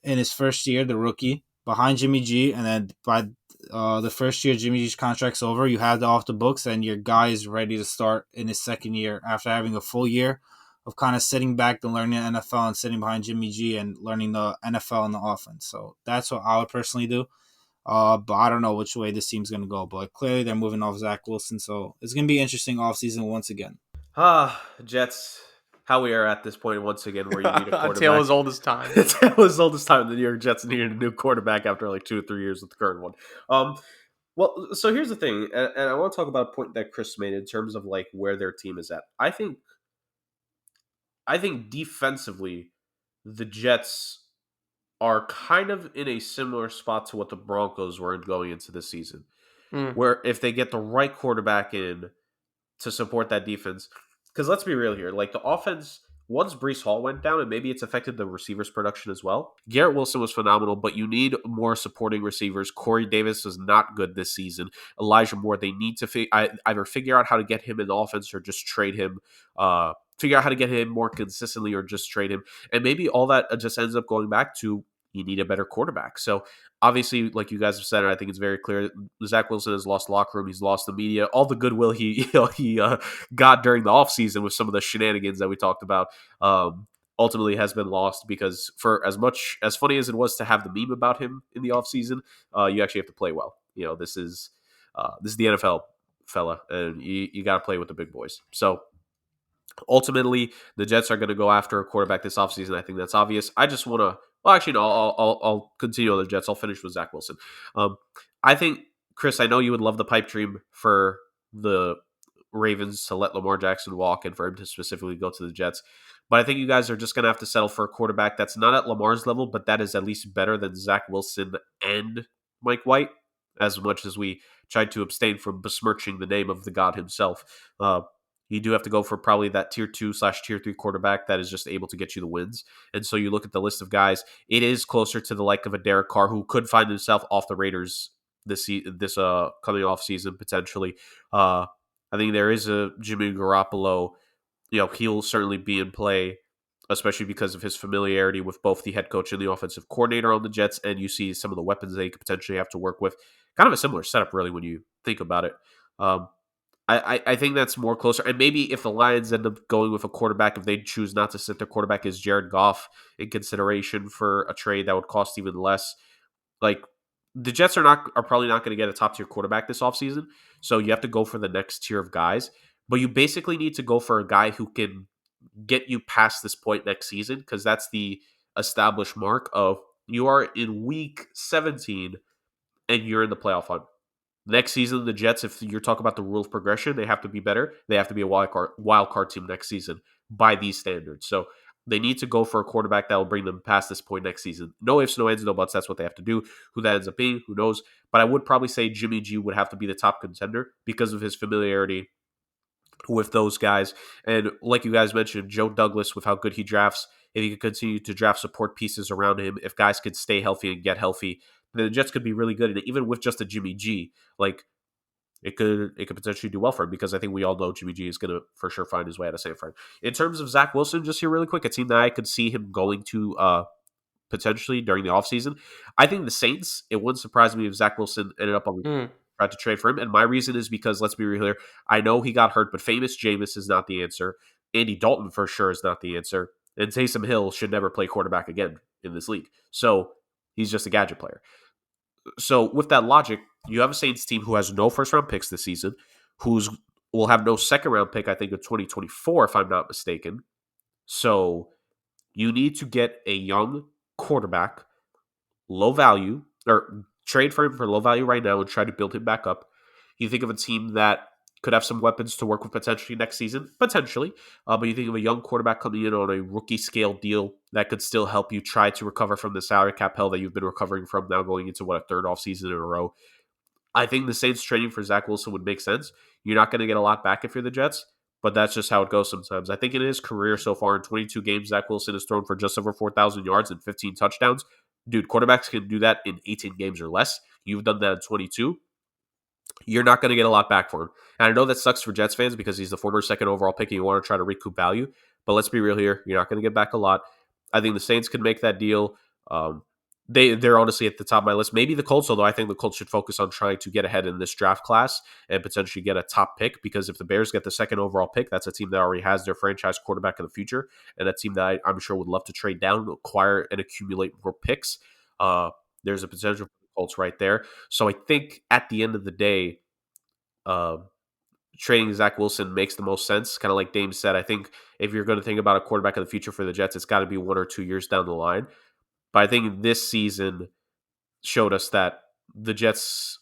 Speaker 2: in his first year, the rookie, behind Jimmy G, and then by the first year Jimmy G's contract's over, you have the off the books, and your guy is ready to start in his second year after having a full year of kind of sitting back and learning the NFL and sitting behind Jimmy G and learning the NFL and the offense. So that's what I would personally do. But I don't know which way this team's going to go. But clearly they're moving off Zach Wilson, so it's going to be an interesting offseason once again.
Speaker 3: Jets. How we are at this point once again, where you need a quarterback.
Speaker 1: A tale as old as time.
Speaker 3: A tale as old as time. The New York Jets need a new quarterback after like 2 or 3 years with the current one. Well, so here's the thing, and I want to talk about a point that Chris made in terms of like where their team is at. I think defensively, the Jets are kind of in a similar spot to what the Broncos were going into this season, where if they get the right quarterback in to support that defense. Because let's be real here. Like the offense, once Breece Hall went down, and maybe it's affected the receivers' production as well. Garrett Wilson was phenomenal, but you need more supporting receivers. Corey Davis was not good this season. Elijah Moore, they need to either figure out how to get him in the offense or just trade him. Figure out how to get him more consistently or just trade him. And maybe all that just ends up going back to you need a better quarterback. So obviously, like you guys have said, and I think it's very clear, Zach Wilson has lost locker room. He's lost the media. All the goodwill he got during the offseason with some of the shenanigans that we talked about ultimately has been lost because for as much as funny as it was to have the meme about him in the offseason, you actually have to play well. This is the NFL, fella, and you got to play with the big boys. So ultimately, the Jets are going to go after a quarterback this offseason. I think that's obvious. I just want to well, actually, no, I'll continue on the Jets. I'll finish with Zach Wilson. I think, Chris, I know you would love the pipe dream for the Ravens to let Lamar Jackson walk and for him to specifically go to the Jets. But I think you guys are just going to have to settle for a quarterback that's not at Lamar's level, but that is at least better than Zach Wilson and Mike White, as much as we tried to abstain from besmirching the name of the God himself. you do have to go for probably that tier 2/tier 3 quarterback that is just able to get you the wins. And so you look at the list of guys, it is closer to the like of a Derek Carr who could find himself off the Raiders this coming off season potentially. I think there is a Jimmy Garoppolo. He'll certainly be in play, especially because of his familiarity with both the head coach and the offensive coordinator on the Jets, and you see some of the weapons they could potentially have to work with. Kind of a similar setup, really, when you think about it. I think that's more closer. And maybe if the Lions end up going with a quarterback, if they choose not to sit their quarterback is Jared Goff in consideration for a trade that would cost even less. Like, the Jets are probably not going to get a top tier quarterback this offseason. So you have to go for the next tier of guys. But you basically need to go for a guy who can get you past this point next season, because that's the established mark of you are in week 17 and you're in the playoff hunt. Next season, the Jets, if you're talking about the rule of progression, they have to be better. They have to be a wild card team next season by these standards. So they need to go for a quarterback that will bring them past this point next season. No ifs, no ands, no buts. That's what they have to do. Who that ends up being, who knows? But I would probably say Jimmy G would have to be the top contender because of his familiarity with those guys. And like you guys mentioned, Joe Douglas, with how good he drafts, if he could continue to draft support pieces around him, if guys could stay healthy and get healthy, then the Jets could be really good. And even with just a Jimmy G, like, it could potentially do well for him, because I think we all know Jimmy G is going to for sure find his way out of San Fran. In terms of Zach Wilson, just here really quick, a team that I could see him going to potentially during the offseason. I think the Saints, it wouldn't surprise me if Zach Wilson ended up on tried to trade for him. And my reason is because, let's be real here, I know he got hurt, but famous Jameis is not the answer. Andy Dalton for sure is not the answer. And Taysom Hill should never play quarterback again in this league. So he's just a gadget player. So with that logic, you have a Saints team who has no first-round picks this season, will have no second-round pick, I think, in 2024, if I'm not mistaken. So you need to get a young quarterback, low value, or trade for him for low value right now and try to build him back up. You think of a team that could have some weapons to work with potentially next season, potentially. But you think of a young quarterback coming in on a rookie scale deal that could still help you try to recover from the salary cap hell that you've been recovering from now going into, a third offseason in a row. I think the Saints trading for Zach Wilson would make sense. You're not going to get a lot back if you're the Jets, but that's just how it goes sometimes. I think in his career so far in 22 games, Zach Wilson has thrown for just over 4,000 yards and 15 touchdowns. Dude, quarterbacks can do that in 18 games or less. You've done that in 22. You're not going to get a lot back for him. And I know that sucks for Jets fans because he's the former second overall pick and you want to try to recoup value. But let's be real here. You're not going to get back a lot. I think the Saints could make that deal. They're honestly at the top of my list. Maybe the Colts, although I think the Colts should focus on trying to get ahead in this draft class and potentially get a top pick, because if the Bears get the second overall pick, that's a team that already has their franchise quarterback in the future, and a team that I'm sure would love to trade down, acquire, and accumulate more picks. There's a potential for the Colts right there. So I think at the end of the day, trading Zach Wilson makes the most sense. Kind of like Dame said, I think if you're going to think about a quarterback of the future for the Jets, it's got to be 1 or 2 years down the line. But I think this season showed us that the Jets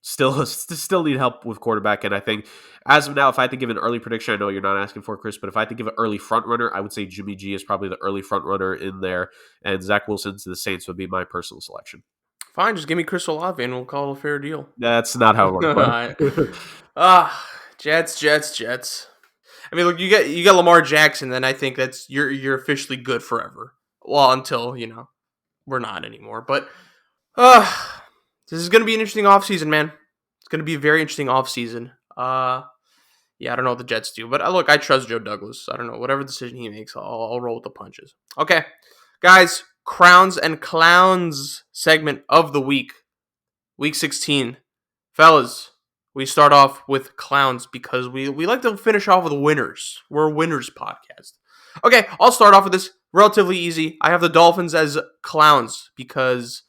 Speaker 3: still need help with quarterback. And I think as of now, if I had to give an early prediction, I know you're not asking for it, Chris, but if I had to give an early front runner, I would say Jimmy G is probably the early front runner in there. And Zach Wilson to the Saints would be my personal selection.
Speaker 1: Fine, just give me Chris Olave and we'll call it a fair deal.
Speaker 3: That's not how it works.
Speaker 1: Jets. I mean, look, you got Lamar Jackson, then I think that's you're officially good forever. Well, until, we're not anymore. But this is going to be an interesting offseason, man. It's going to be a very interesting offseason. I don't know what the Jets do. But look, I trust Joe Douglas. I don't know. Whatever decision he makes, I'll roll with the punches. Okay, guys, Crowns and Clowns segment of the week. Week 16. Fellas, we start off with clowns because we like to finish off with winners. We're a winners podcast. Okay, I'll start off with this relatively easy. I have the Dolphins as clowns because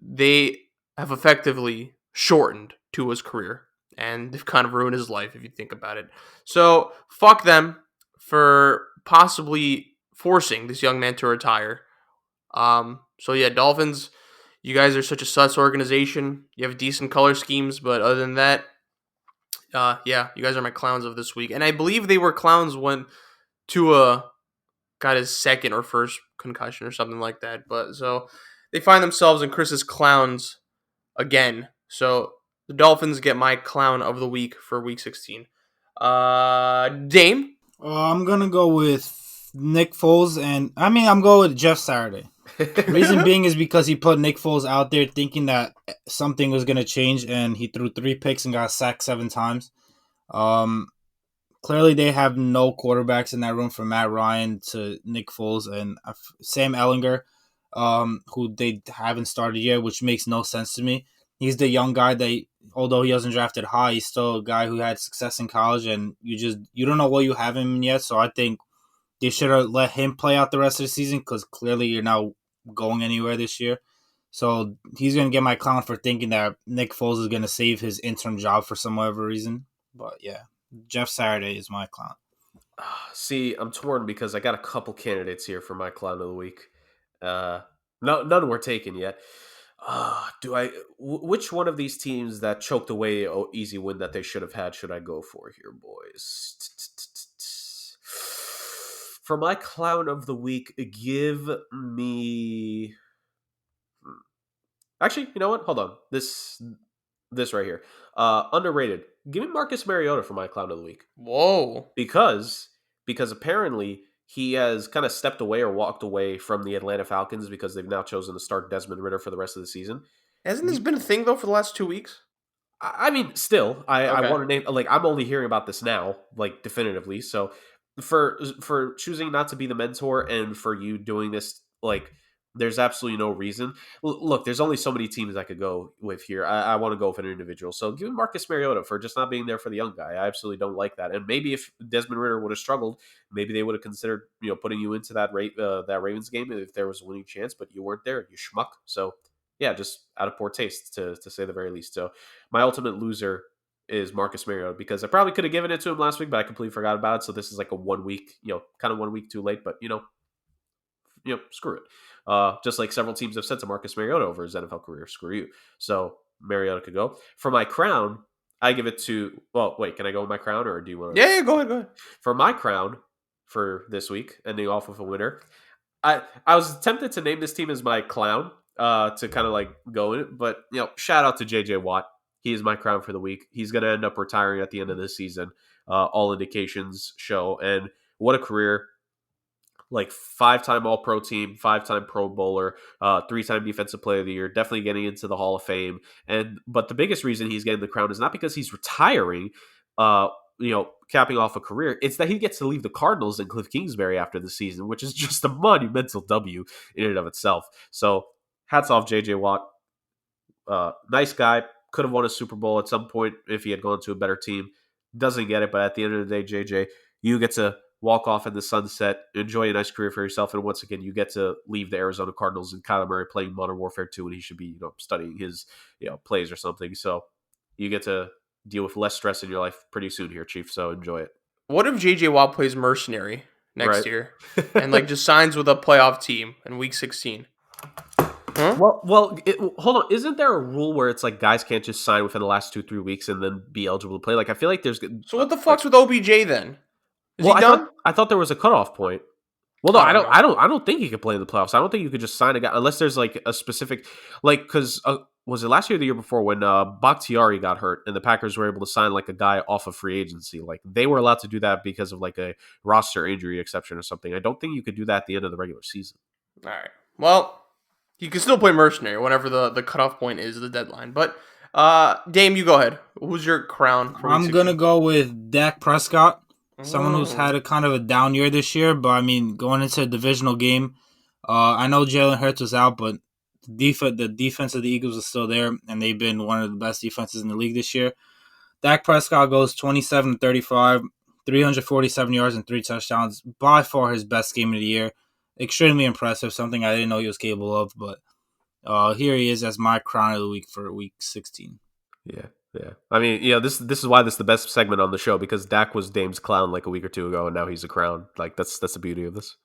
Speaker 1: they have effectively shortened Tua's career, and they've kind of ruined his life if you think about it. So, fuck them for possibly forcing this young man to retire. Dolphins, you guys are such a sus organization. You have decent color schemes, but other than that, you guys are my clowns of this week. And I believe they were clowns when Tua got his second or first concussion or something like that. But so they find themselves in Chris's clowns again. So the Dolphins get my clown of the week for week 16. Dame.
Speaker 2: I'm gonna go with Nick Foles, and I'm going with Jeff Saturday. Reason being is because he put Nick Foles out there thinking that something was gonna change, and he threw 3 picks and got sacked 7 times. Clearly, they have no quarterbacks in that room from Matt Ryan to Nick Foles and Sam Ehlinger, who they haven't started yet, which makes no sense to me. He's the young guy that, although he wasn't drafted high, he's still a guy who had success in college, and you don't know what you have him in yet. So I think they should have let him play out the rest of the season because clearly you're not going anywhere this year. So he's going to get my clown for thinking that Nick Foles is going to save his interim job for some whatever reason. But yeah, Jeff Saturday is my clown.
Speaker 3: See, I'm torn because I got a couple candidates here for my clown of the week. None were taken yet. Which one of these teams that choked away an easy win that they should have had should I go for here, boys? For my clown of the week, give me... Actually, you know what? Hold on. This right here. Underrated. Give me Marcus Mariota for my clown of the week.
Speaker 1: Whoa.
Speaker 3: Because apparently he has kind of stepped away or walked away from the Atlanta Falcons because they've now chosen to start Desmond Ridder for the rest of the season.
Speaker 1: Hasn't this been a thing, though, for the last 2 weeks?
Speaker 3: I mean, still, I want to name... Like, I'm only hearing about this now, like, definitively. So, for choosing not to be the mentor and for you doing this, like... There's absolutely no reason. Look, there's only so many teams I could go with here. I want to go with an individual. So give me Marcus Mariota for just not being there for the young guy. I absolutely don't like that. And maybe if Desmond Ridder would have struggled, maybe they would have considered putting you into that Ravens game if there was a winning chance, but you weren't there, you schmuck. So yeah, just out of poor taste to say the very least. So my ultimate loser is Marcus Mariota because I probably could have given it to him last week, but I completely forgot about it. So this is like a 1 week, kind of 1 week too late, but screw it. Just like several teams have said to Marcus Mariota over his NFL career, screw you. So Mariota could go. For my crown, I give it to... Well, wait, can I go with my crown or do you want to...
Speaker 1: Yeah, go ahead.
Speaker 3: For my crown for this week, ending off with a winner, I was tempted to name this team as my clown to kind of like go in it, but shout out to JJ Watt. He is my crown for the week. He's going to end up retiring at the end of this season. All indications show. And what a career. Like 5-time All-Pro team, 5-time Pro Bowler, 3-time Defensive Player of the Year, definitely getting into the Hall of Fame. But the biggest reason he's getting the crown is not because he's retiring, capping off a career. It's that he gets to leave the Cardinals and Cliff Kingsbury after the season, which is just a monumental W in and of itself. So hats off JJ Watt. Nice guy. Could have won a Super Bowl at some point if he had gone to a better team. Doesn't get it, but at the end of the day, JJ, you get to walk off in the sunset, enjoy a nice career for yourself, and once again, you get to leave the Arizona Cardinals and Kyler Murray playing Modern Warfare 2 when he should be, studying his, plays or something. So you get to deal with less stress in your life pretty soon here, Chief. So enjoy it.
Speaker 1: What if JJ Watt plays mercenary next year and just signs with a playoff team in Week 16? Huh?
Speaker 3: Well, hold on. Isn't there a rule where it's like guys can't just sign within the last 2-3 weeks and then be eligible to play? Like I feel like there's.
Speaker 1: So what the fuck's with OBJ then? Is he
Speaker 3: done? I thought there was a cutoff point. Well, no, I don't think he could play in the playoffs. I don't think you could just sign a guy unless there's like a specific, because was it last year or the year before when Bakhtiari got hurt and the Packers were able to sign like a guy off of free agency? Like they were allowed to do that because of like a roster injury exception or something. I don't think you could do that at the end of the regular season.
Speaker 1: All right. Well, you can still play mercenary whenever the cutoff point is the deadline. But Dame, you go ahead. Who's your crown?
Speaker 2: I'm gonna go with Dak Prescott. Someone who's had a kind of a down year this year, but going into a divisional game, I know Jalen Hurts was out, but the defense of the Eagles is still there, and they've been one of the best defenses in the league this year. Dak Prescott goes 27-35, 347 yards and 3 touchdowns, by far his best game of the year. Extremely impressive, something I didn't know he was capable of, but here he is as my crown of the week for Week 16.
Speaker 3: Yeah. I mean, this is why this is the best segment on the show, because Dak was Dame's clown like a week or two ago, and now he's a crown. Like that's the beauty of this.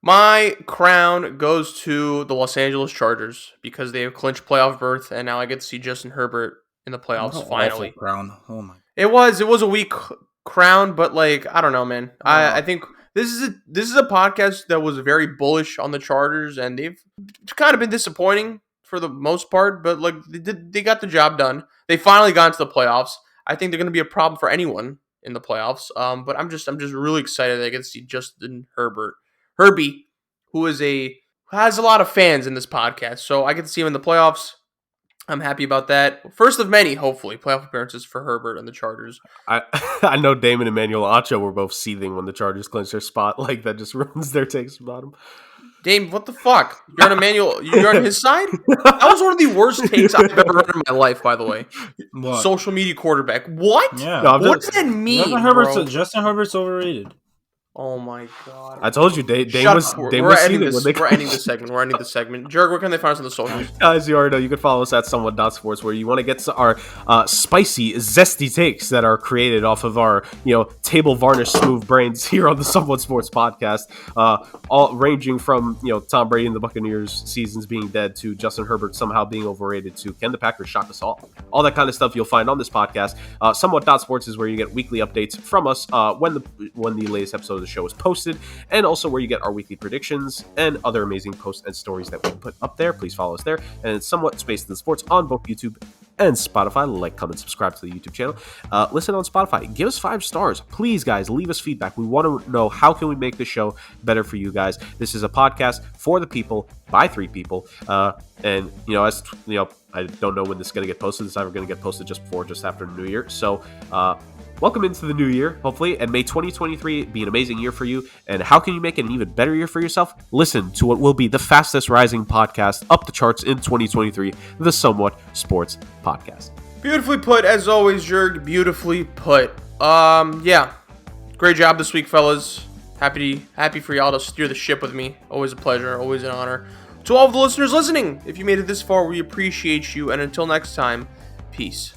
Speaker 1: My crown goes to the Los Angeles Chargers because they have clinched playoff berth, and now I get to see Justin Herbert in the playoffs finally.
Speaker 2: Crown. Oh my!
Speaker 1: It was a weak crown, but I don't know, man. I think this is a podcast that was very bullish on the Chargers, and they've kind of been disappointing for the most part, but they got the job done. They finally got into the playoffs. I think they're going to be a problem for anyone in the playoffs. But I'm just really excited that I get to see Justin Herbie, who has a lot of fans in this podcast. So I get to see him in the playoffs. I'm happy about that. First of many, hopefully, playoff appearances for Herbert and the Chargers.
Speaker 3: I know Damon and Manuel Acho were both seething when the Chargers clinched their spot. Like, that just ruins their takes about him.
Speaker 1: Dame, what the fuck? You're on Emmanuel. You're on his side? That was one of the worst takes I've ever heard in my life, by the way.
Speaker 2: What?
Speaker 1: Social media quarterback. What?
Speaker 2: Yeah.
Speaker 3: No,
Speaker 1: What does that mean,
Speaker 2: Justin Herbert's overrated.
Speaker 1: Oh my god!
Speaker 3: I told you, Dame was
Speaker 1: We're ending
Speaker 3: seething
Speaker 1: this.
Speaker 3: when they
Speaker 1: We're ending this segment. Jerg, where can they find us on the socials?
Speaker 3: Guys, you already know you can follow us at somewhat.sports, where you want to get our spicy, zesty takes that are created off of our table varnish smooth brains here on the Somewhat Sports Podcast, all ranging from Tom Brady and the Buccaneers seasons being dead to Justin Herbert somehow being overrated to can the Packers shock us all that kind of stuff you'll find on this podcast. Somewhat.sports is where you get weekly updates from us when the latest episode of the show is posted, and also where you get our weekly predictions and other amazing posts and stories that we put up there. Please follow us there, and it's Somewhat Space in Sports on both YouTube and Spotify. Like, comment, subscribe to the YouTube channel. Listen on Spotify. Give us 5 stars. Please, guys, leave us feedback. We want to know how can we make the show better for you guys. This is a podcast for the people, by 3 people. And, I don't know when this is going to get posted. It's either going to get posted just before or just after the new year. So, welcome into the new year, hopefully, and may 2023 be an amazing year for you. And how can you make it an even better year for yourself? Listen to what will be the fastest rising podcast up the charts in 2023, the Somewhat Sports Podcast.
Speaker 1: Beautifully put, as always, Jerg. Beautifully put. Yeah. Great job this week, fellas. Happy for y'all to steer the ship with me. Always a pleasure, always an honor. To all of the listeners listening, if you made it this far, we appreciate you. And until next time, peace.